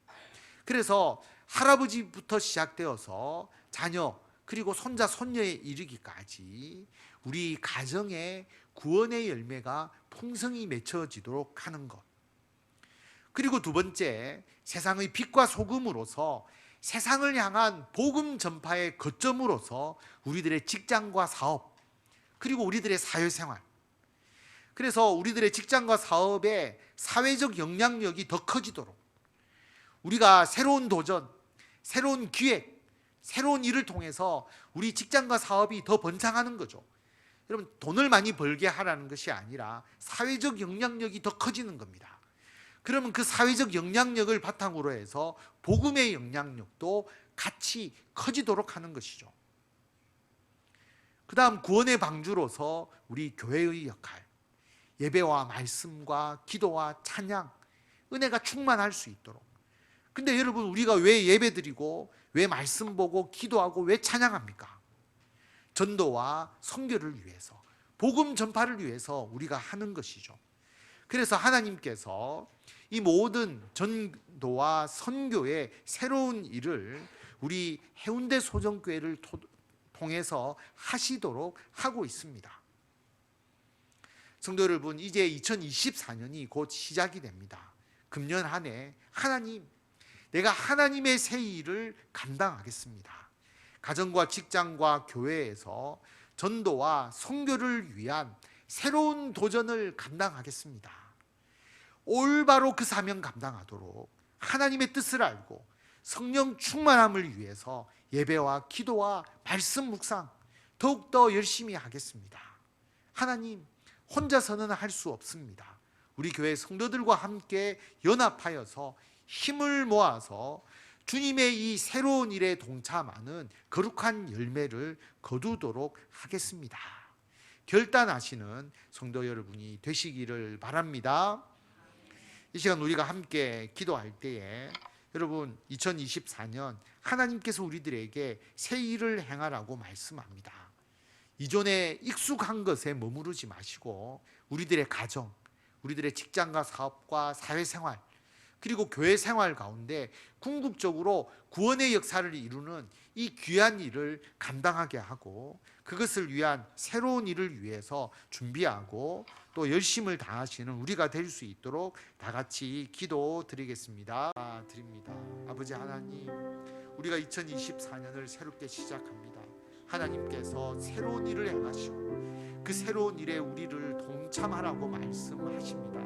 그래서 할아버지부터 시작되어서 자녀, 그리고 손자, 손녀에 이르기까지 우리 가정에 구원의 열매가 풍성히 맺혀지도록 하는 것. 그리고 두 번째, 세상의 빛과 소금으로서 세상을 향한 복음 전파의 거점으로서 우리들의 직장과 사업, 그리고 우리들의 사회생활, 그래서 우리들의 직장과 사업의 사회적 영향력이 더 커지도록 우리가 새로운 도전, 새로운 기획, 새로운 일을 통해서 우리 직장과 사업이 더 번창하는 거죠. 여러분, 돈을 많이 벌게 하라는 것이 아니라 사회적 영향력이 더 커지는 겁니다. 그러면 그 사회적 영향력을 바탕으로 해서 복음의 영향력도 같이 커지도록 하는 것이죠. 그 다음 구원의 방주로서 우리 교회의 역할, 예배와 말씀과 기도와 찬양, 은혜가 충만할 수 있도록. 근데 여러분, 우리가 왜 예배드리고 왜 말씀 보고 기도하고 왜 찬양합니까? 전도와 선교를 위해서, 복음 전파를 위해서 우리가 하는 것이죠. 그래서 하나님께서 이 모든 전도와 선교의 새로운 일을 우리 해운대 소정교회를 통해서 하시도록 하고 있습니다. 성도 여러분, 이제 2024년이 곧 시작이 됩니다. 금년 한 해 하나님, 내가 하나님의 새 일을 감당하겠습니다. 가정과 직장과 교회에서 전도와 선교를 위한 새로운 도전을 감당하겠습니다. 올바로 그 사명 감당하도록 하나님의 뜻을 알고 성령 충만함을 위해서 예배와 기도와 말씀 묵상 더욱더 열심히 하겠습니다. 하나님, 혼자서는 할 수 없습니다. 우리 교회 성도들과 함께 연합하여서 힘을 모아서 주님의 이 새로운 일에 동참하는 거룩한 열매를 거두도록 하겠습니다. 결단하시는 성도 여러분이 되시기를 바랍니다. 이 시간 우리가 함께 기도할 때에 여러분, 2024년 하나님께서 우리들에게 새 일을 행하라고 말씀합니다. 이전에 익숙한 것에 머무르지 마시고 우리들의 가정, 우리들의 직장과 사업과 사회생활, 그리고 교회 생활 가운데 궁극적으로 구원의 역사를 이루는 이 귀한 일을 감당하게 하고 그것을 위한 새로운 일을 위해서 준비하고 또 열심을 다하시는 우리가 될 수 있도록 다 같이 기도드리겠습니다. 드립니다. 아버지 하나님, 우리가 2024년을 새롭게 시작합니다. 하나님께서 새로운 일을 행하시고 그 새로운 일에 우리를 동참하라고 말씀하십니다.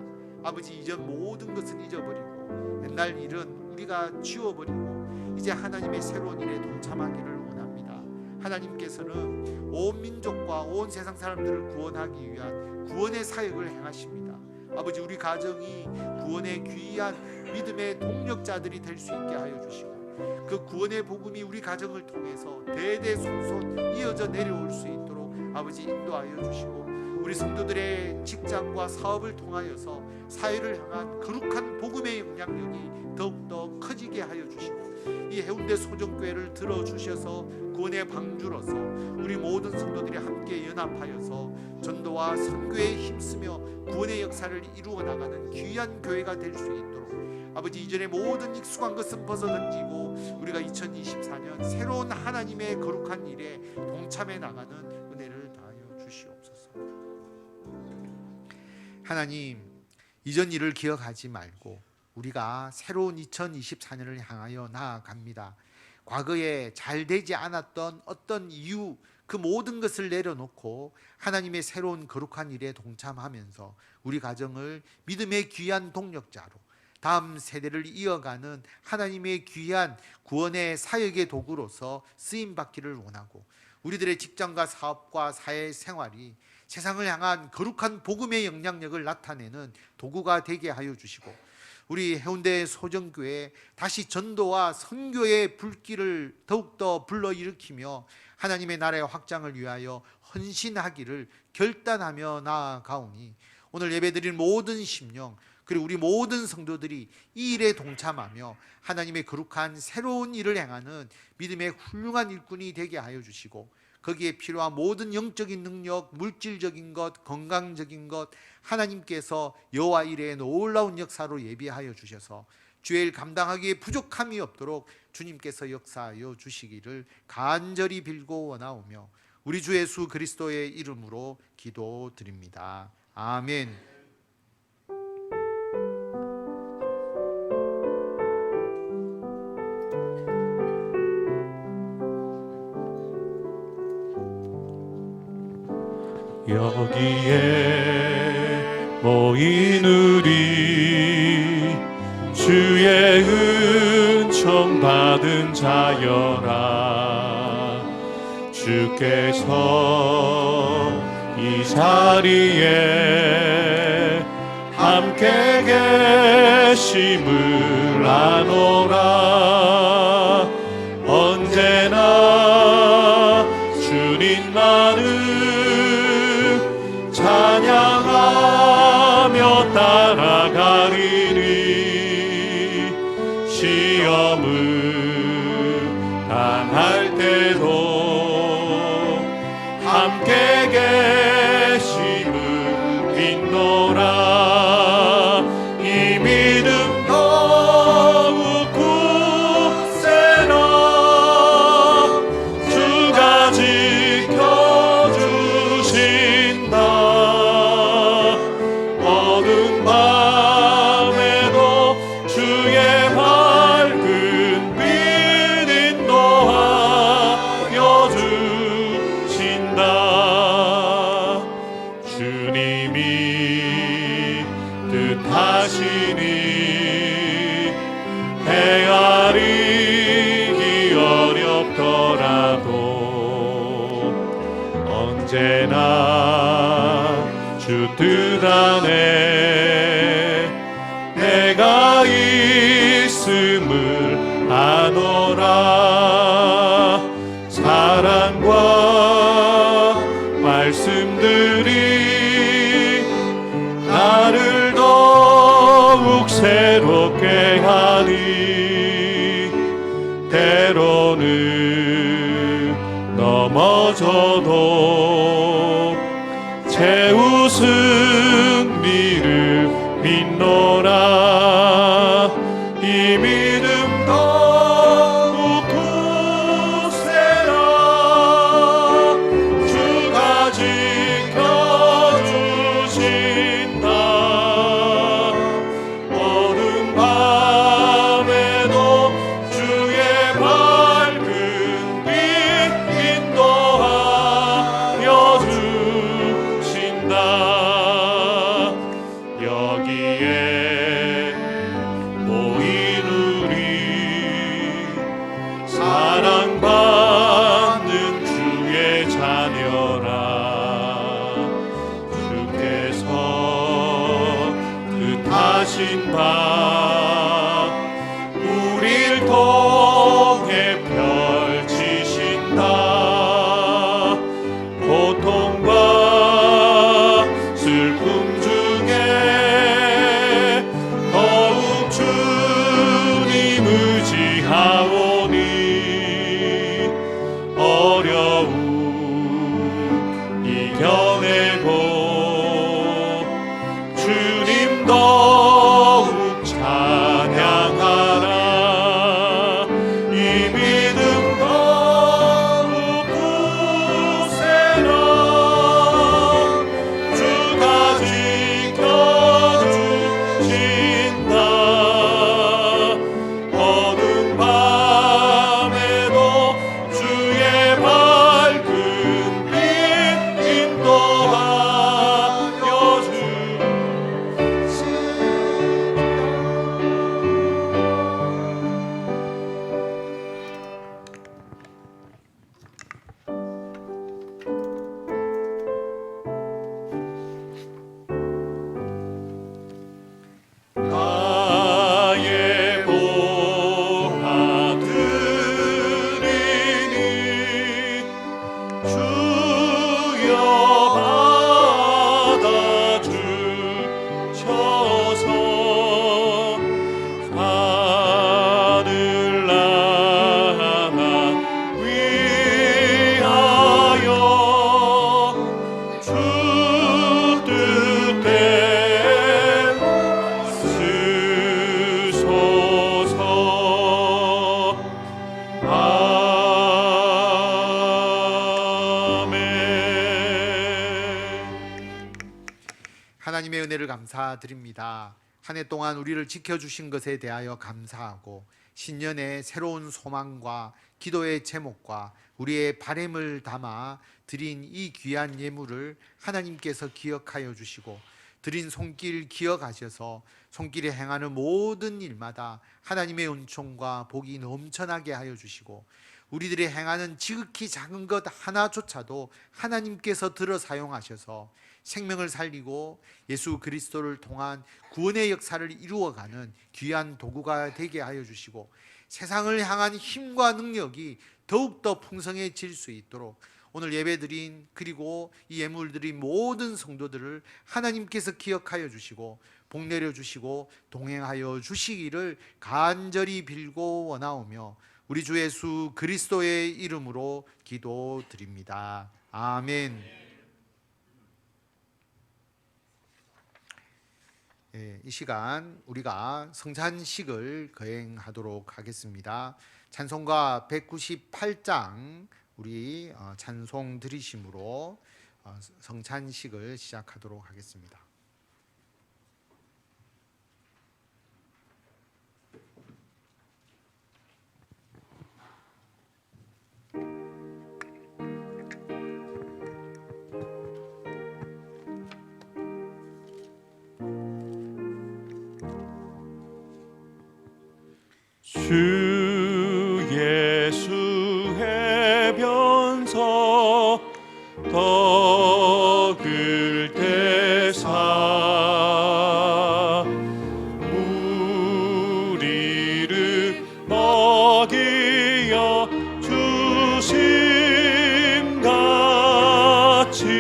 아버지, 이전 모든 것은 잊어버리고 옛날 일은 우리가 지워버리고 이제 하나님의 새로운 일에 동참하기를 원합니다. 하나님께서는 온 민족과 온 세상 사람들을 구원하기 위한 구원의 사역을 행하십니다. 아버지, 우리 가정이 구원의 귀한 믿음의 동력자들이 될 수 있게 하여 주시고 그 구원의 복음이 우리 가정을 통해서 대대손손 이어져 내려올 수 있도록 아버지 인도하여 주시고 우리 성도들의 직장과 사업을 통하여서 사회를 향한 거룩한 복음의 영향력이 더욱더 커지게 하여 주시고 이 해운대 소정교회를 들어주셔서 구원의 방주로서 우리 모든 성도들이 함께 연합하여서 전도와 선교에 힘쓰며 구원의 역사를 이루어 나가는 귀한 교회가 될 수 있도록 아버지, 이전의 모든 익숙한 것은 벗어던지고 우리가 2024년 새로운 하나님의 거룩한 일에 동참해 나가는 은혜를 다하여 주시옵소서. 하나님, 이전 일을 기억하지 말고 우리가 새로운 2024년을 향하여 나아갑니다. 과거에 잘 되지 않았던 어떤 이유, 그 모든 것을 내려놓고 하나님의 새로운 거룩한 일에 동참하면서 우리 가정을 믿음의 귀한 동력자로 다음 세대를 이어가는 하나님의 귀한 구원의 사역의 도구로서 쓰임받기를 원하고 우리들의 직장과 사업과 사회생활이 세상을 향한 거룩한 복음의 영향력을 나타내는 도구가 되게 하여 주시고 우리 해운대 소정교회 다시 전도와 선교의 불길을 더욱더 불러일으키며 하나님의 나라의 확장을 위하여 헌신하기를 결단하며 나아가오니 오늘 예배드린 모든 심령 그리고 우리 모든 성도들이 이 일에 동참하며 하나님의 거룩한 새로운 일을 행하는 믿음의 훌륭한 일꾼이 되게 하여 주시고 거기에 필요한 모든 영적인 능력, 물질적인 것, 건강적인 것 하나님께서 여호와 일에 놀라운 역사로 예비하여 주셔서 주의 일 감당하기에 부족함이 없도록 주님께서 역사하여 주시기를 간절히 빌고 원하오며 우리 주 예수 그리스도의 이름으로 기도드립니다. 아멘. 여기에 모인 우리 주의 은총 받은 자여라 주께서 이 자리에 함께 계심을 아노라 언제나 주님만을 찬양하며 따라가리니 시험을 당할 때도 함께 계심을 믿노라 이 믿음 더욱 굳세나 주가 지켜주신다 어두운 밤에도 주의 밝은 빛 인도하여 주신다 주님이 뜻하시니 언제나 주 뜻 안에 내가 있음을 아노라. 사랑과 말씀들이 나를 더욱 새롭게 하니 때로는 넘어져도 제 승리를 믿노라. 이 믿음 더욱 굳세라. 주가 지켜주신다. 어두운 밤에도 주의 밝은 빛 인도하여 주신다. 여기에 모인 우리 사랑받는 주의 자녀라. 주께서 뜻하신 바 우릴 통해 펼치신다. 고통과 슬픔 중에 더욱 주님 의지하오니 어려움 이겨내고 주님 더욱 찬양하라. 이 믿음 더욱 굳세라. 주가 지켜주신다. 어두운 밤에도 주의 밝은 빛 인도하여 나의 봉화 드리니 주여 받아주셔서 하늘 나라 위하여 주 뜻대로 쓰소서. 아멘. 하나님의 은혜를 감사드립니다. 한 해 동안 우리를 지켜주신 것에 대하여 감사하고 신년에 새로운 소망과 기도의 제목과 우리의 바램을 담아 드린 이 귀한 예물을 하나님께서 기억하여 주시고 드린 손길 기억하셔서 손길에 행하는 모든 일마다 하나님의 은총과 복이 넘쳐나게 하여 주시고 우리들이 행하는 지극히 작은 것 하나조차도 하나님께서 들어 사용하셔서 생명을 살리고 예수 그리스도를 통한 구원의 역사를 이루어가는 귀한 도구가 되게 하여 주시고 세상을 향한 힘과 능력이 더욱더 풍성해질 수 있도록 오늘 예배드린 그리고 이 예물드린 모든 성도들을 하나님께서 기억하여 주시고 복 내려 주시고 동행하여 주시기를 간절히 빌고 원하오며 우리 주 예수 그리스도의 이름으로 기도드립니다. 아멘. 이 시간 우리가 성찬식을 거행하도록 하겠습니다. 찬송가 198장 우리 찬송 드리심으로 성찬식을 시작하도록 하겠습니다. 주 예수의 변서 더 우리를 대사 우리를 먹이어 주신 같이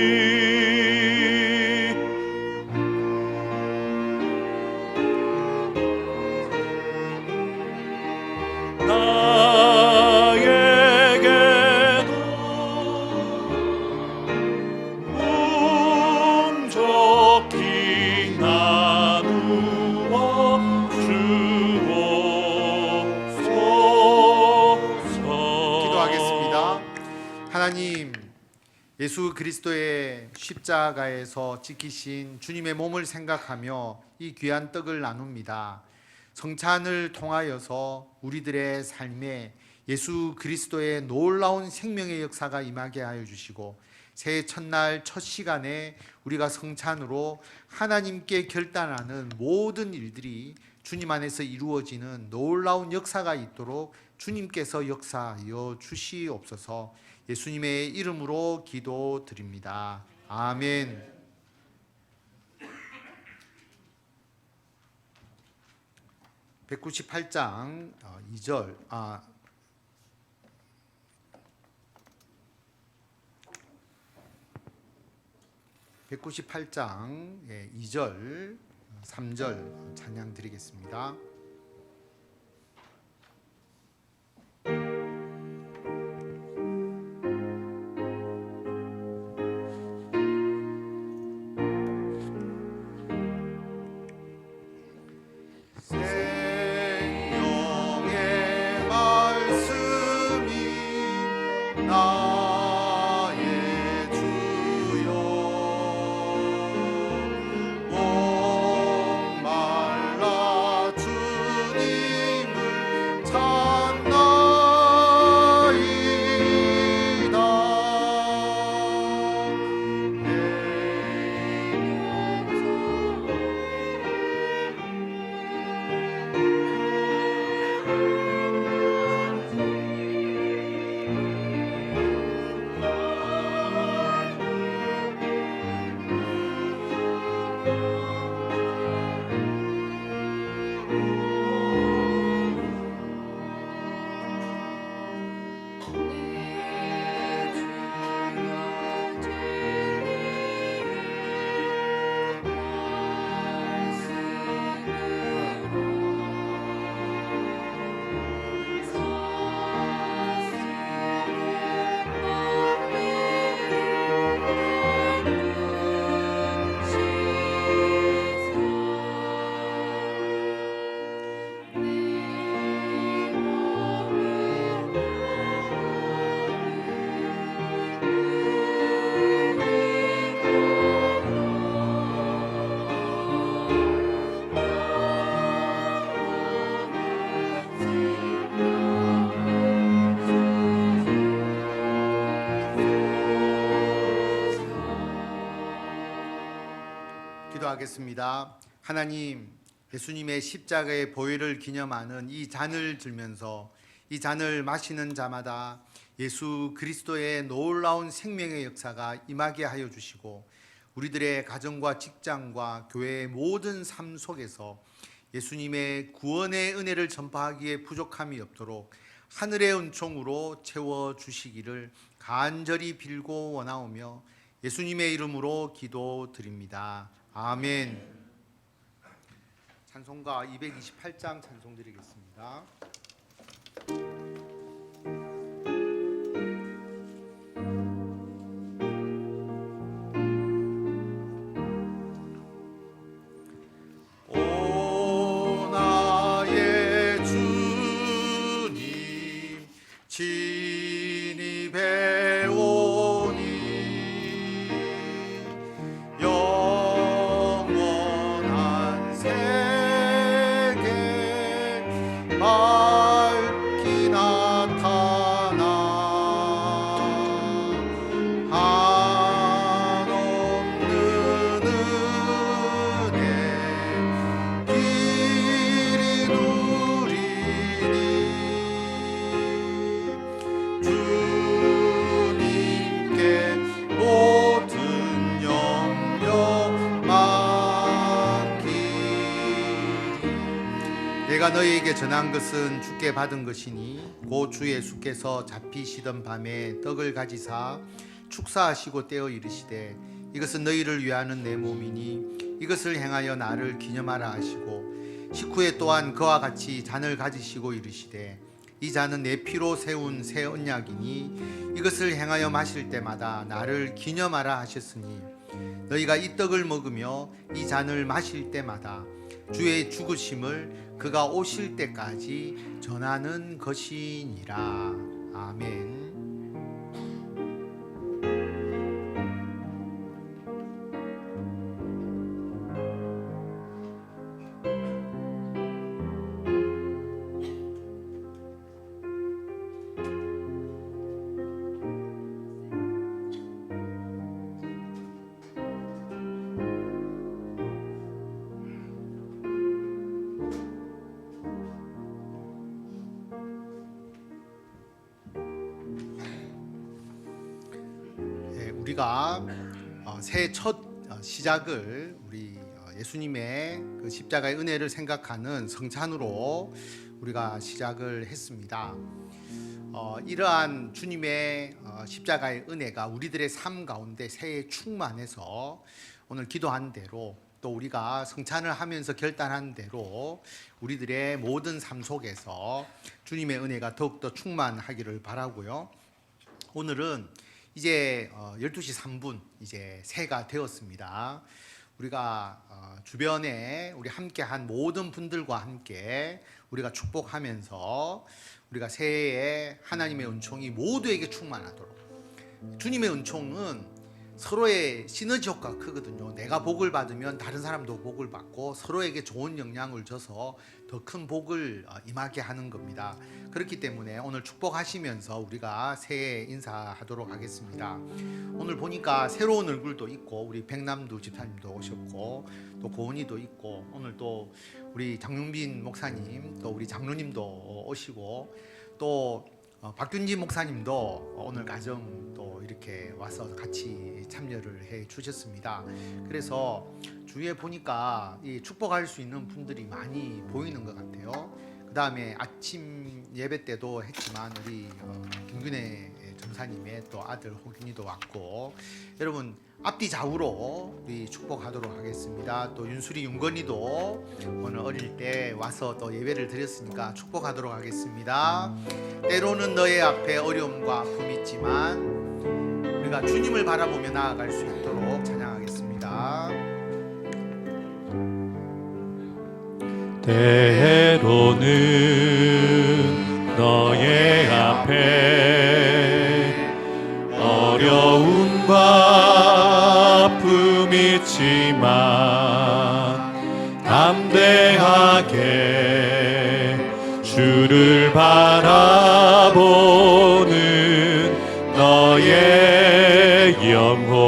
하나님, 예수 그리스도의 십자가에서 지키신 주님의 몸을 생각하며 이 귀한 떡을 나눕니다. 성찬을 통하여서 우리들의 삶에 예수 그리스도의 놀라운 생명의 역사가 임하게 하여 주시고, 새해 첫날 첫 시간에 우리가 성찬으로 하나님께 결단하는 모든 일들이 주님 안에서 이루어지는 놀라운 역사가 있도록 주님께서 역사하여 주시옵소서. 예수님의 이름으로 기도드립니다. 아멘. 198장 2절 198장 2절 3절 찬양 드리겠습니다. 기도하겠습니다. 하나님, 예수님의 십자가의 보혈을 기념하는 이 잔을 들면서 이 잔을 마시는 자마다 예수 그리스도의 놀라운 생명의 역사가 임하게 하여 주시고, 우리들의 가정과 직장과 교회의 모든 삶 속에서 예수님의 구원의 은혜를 전파하기에 부족함이 없도록 하늘의 은총으로 채워 주시기를 간절히 빌고 원하오며 예수님의 이름으로 기도드립니다. 아멘. 찬송가 228장 찬송 드리겠습니다. 오 나의 주님 진입해 오니 영원한 세계 밝긴 내가 너희에게 전한 것은 주께 받은 것이니 곧 주 예수께서 잡히시던 밤에 떡을 가지사 축사하시고 떼어 이르시되 이것은 너희를 위하는 내 몸이니 이것을 행하여 나를 기념하라 하시고 식후에 또한 그와 같이 잔을 가지시고 이르시되 이 잔은 내 피로 세운 새 언약이니 이것을 행하여 마실 때마다 나를 기념하라 하셨으니 너희가 이 떡을 먹으며 이 잔을 마실 때마다 주의 죽으심을 그가 오실 때까지 전하는 것이니라. 아멘. 우리가 새해 첫 시작을 우리 예수님의 그 십자가의 은혜를 생각하는 성찬으로 우리가 시작을 했습니다. 이러한 주님의 십자가의 은혜가 우리들의 삶 가운데 새해 충만해서 오늘 기도한 대로 또 우리가 성찬을 하면서 결단한 대로 우리들의 모든 삶 속에서 주님의 은혜가 더욱더 충만하기를 바라고요. 오늘은 이제 12시 3분 이제 새해가 되었습니다. 우리가 주변에 우리 함께한 모든 분들과 함께 우리가 축복하면서 우리가 새해에 하나님의 은총이 모두에게 충만하도록. 주님의 은총은 서로의 시너지 효과가 크거든요. 내가 복을 받으면 다른 사람도 복을 받고 서로에게 좋은 영향을 줘서 더 큰 복을 임하게 하는 겁니다. 그렇기 때문에 오늘 축복하시면서 우리가 새해 인사하도록 하겠습니다. 오늘 보니까 새로운 얼굴도 있고 우리 백남두 집사님도 오셨고 또 고은이도 있고 오늘 또 우리 장용빈 목사님 또 우리 장로님도 오시고 또 박균진 목사님도 오늘 가정 또 이렇게 와서 같이 참여를 해 주셨습니다. 그래서 주위에 보니까 이 축복할 수 있는 분들이 많이 보이는 것 같아요. 그 다음에 아침 예배 때도 했지만 우리 김균혜 전사님의 또 아들 호균이도 왔고 여러분 앞뒤 좌우로 우리 축복하도록 하겠습니다. 또 윤수리 윤건이도 오늘 어릴 때 와서 또 예배를 드렸으니까 축복하도록 하겠습니다. 때로는 너의 앞에 어려움과 아픔이 있지만 우리가 주님을 바라보며 나아갈 수 있도록 찬양하겠습니다. 때로는 너의 앞에 어려움과 아픔이 있지만 담대하게 주를 바라보는 너의 영혼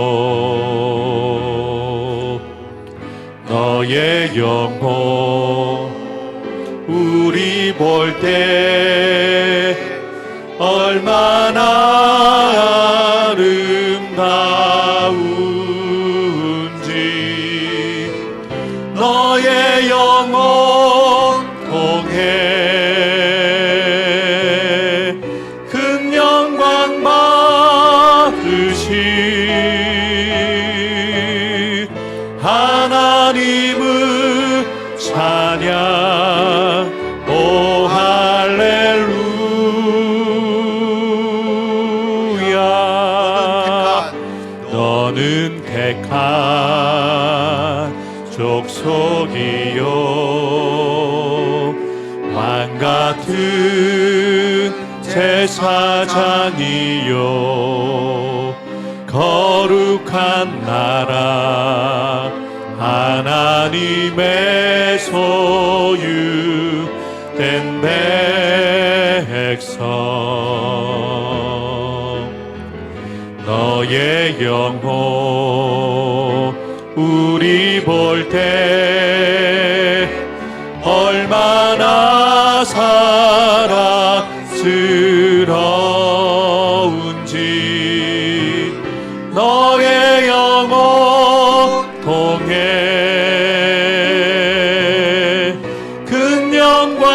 우리 볼 때 얼마나 아름다운지 너의 영혼 통해 큰 영광 받으신 하나님을 찬양 오 할렐루야. 너는 택한 족속이요 왕 같은 제사장이요 거룩한 나라 하나님의 소유된 백성 너의 영혼 우리 볼 때 얼마나 사랑스러운지 너의 영혼 통해 큰 영광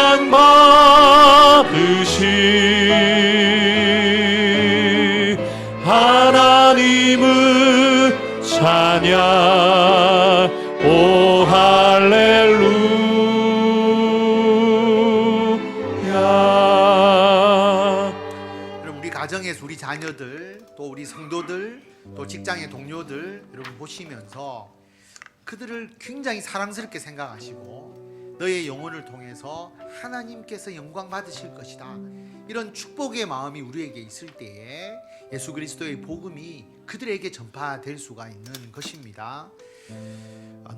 오 할렐루야. 여러분, 우리 가정에서 우리 자녀들, 또 우리 성도들, 또 직장의 동료들 여러분 보시면서 그들을 굉장히 사랑스럽게 생각하시고 너의 영혼을 통해서 하나님께서 영광 받으실 것이다, 이런 축복의 마음이 우리에게 있을 때에 예수 그리스도의 복음이 그들에게 전파될 수가 있는 것입니다.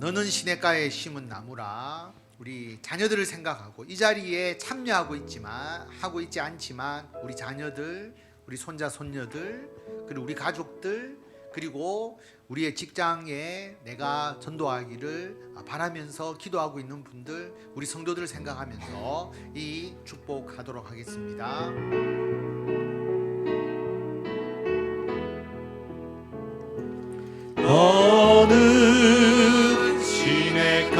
너는 시냇가에 심은 나무라. 우리 자녀들을 생각하고 이 자리에 참여하고 하고 있지 않지만 우리 자녀들, 우리 손자 손녀들, 그리고 우리 가족들, 그리고 우리의 직장에 내가 전도하기를 바라면서 기도하고 있는 분들, 우리 성도들을 생각하면서 이 축복하도록 하겠습니다. 너는 시냇가에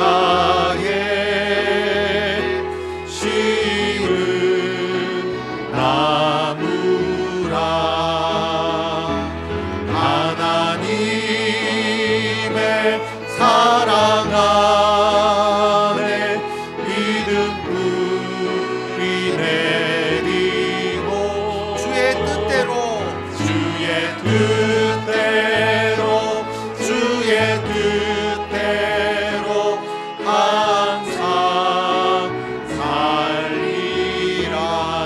심은 나무라. 하나님의 사랑 안에 믿음 뿌리 내리고 주의 뜻대로 항상 살리라.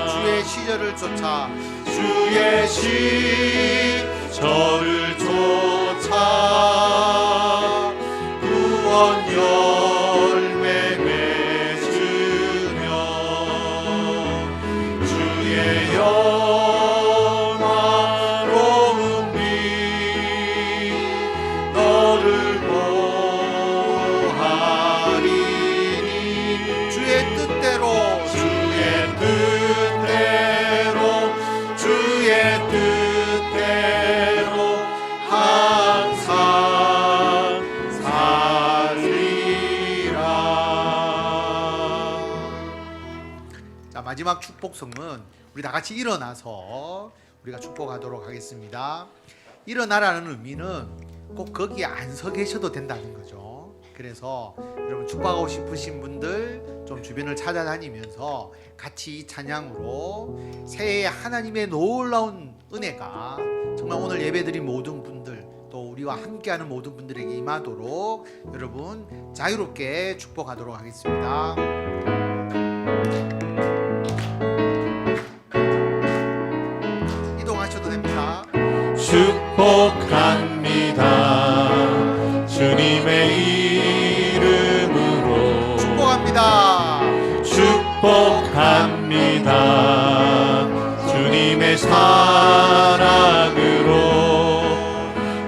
주의 시절을 쫓아 주의 시절을 쫓아 구원 열매 맺으며 주의 영화로운 빛 너를 보하리니. 주의 뜻대로 항상 살리라. 자, 마지막 축복성은 우리 다 같이 일어나서 우리가 축복하도록 하겠습니다. 일어나라는 의미는 꼭 거기에 안 서 계셔도 된다는 거죠. 그래서 여러분 축복하고 싶으신 분들 좀 주변을 찾아다니면서 같이 이 찬양으로 새해에 하나님의 놀라운 은혜가 정말 오늘 예배드린 모든 분들, 또 우리와 함께하는 모든 분들에게 임하도록 여러분 자유롭게 축복하도록 하겠습니다. 이동하셔도 됩니다. 축복합니다. 주님의 이름으로 축복합니다. 축복합니다. 주님의 사랑으로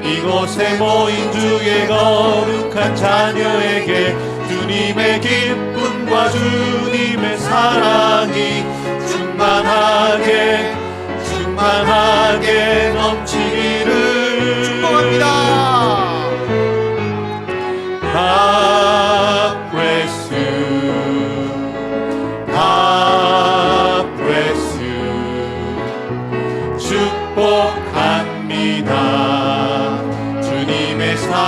이곳에 모인 주의 거룩한 자녀에게 주님의 기쁨과 주님의 사랑이 충만하게 넘치기를 축복합니다. God bless you. God bless you. 축복합니다. 주님의 사랑으로.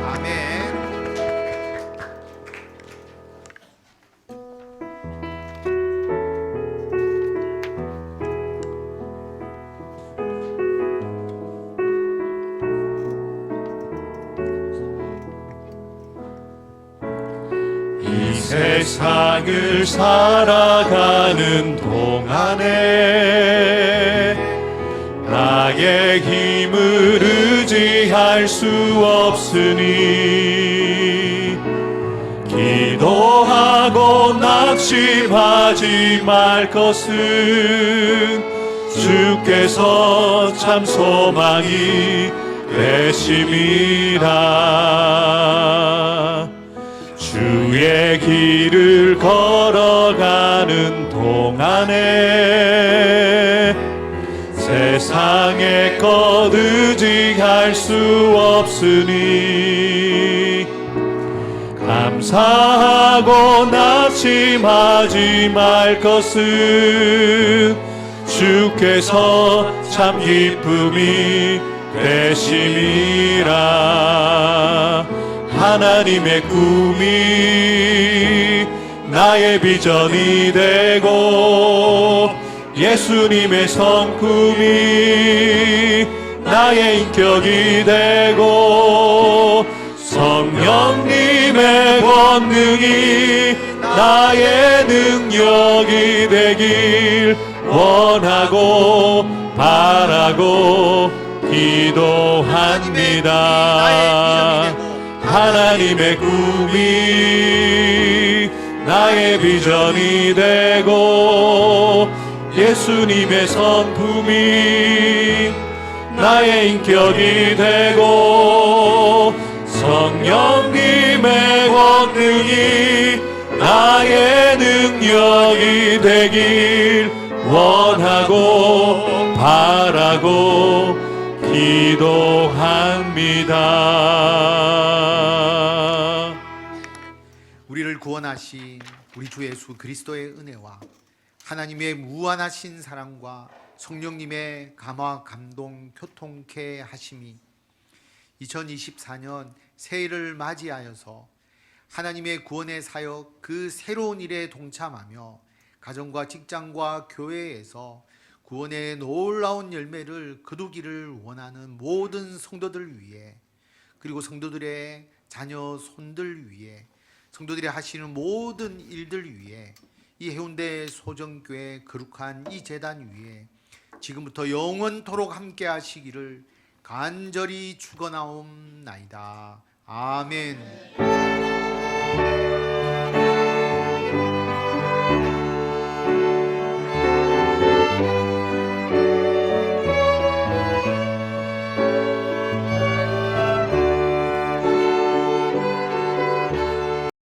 아멘. 이 세상을 살아가는 동안에 나의 힘을 의지할 수 없으니 기도하고 낙심하지 말 것은 주께서 참 소망이 되심이라. 주의 길을 걸어가는 동안에 세상의 것 의지할 수 없으니 감사하고 낙심하지 말 것은 주께서 참 기쁨이 되심이라. 하나님의 꿈이 나의 비전이 되고 예수님의 성품이 나의 인격이 되고 성령님의 권능이 나의 능력이 되길 원하고 바라고 기도합니다. 하나님의 꿈이 나의 비전이 되고 예수님의 성품이 나의 인격이 되고 성령님의 권능이 나의 능력이 되길 원하고 바라고 기도합니다. 우리를 구원하신 우리 주 예수 그리스도의 은혜와 하나님의 무한하신 사랑과 성령님의 감화 감동 교통케 하심이 2024년 새해를 맞이하여서 하나님의 구원의 사역 그 새로운 일에 동참하며 가정과 직장과 교회에서 구원의 놀라운 열매를 거두기를 원하는 모든 성도들 위해, 그리고 성도들의 자녀 손들 위해, 성도들이 하시는 모든 일들 위해, 이 해운대 소정교회 거룩한 이 제단 위에 지금부터 영원토록 함께 하시기를 간절히 축원하옵나이다. 아멘.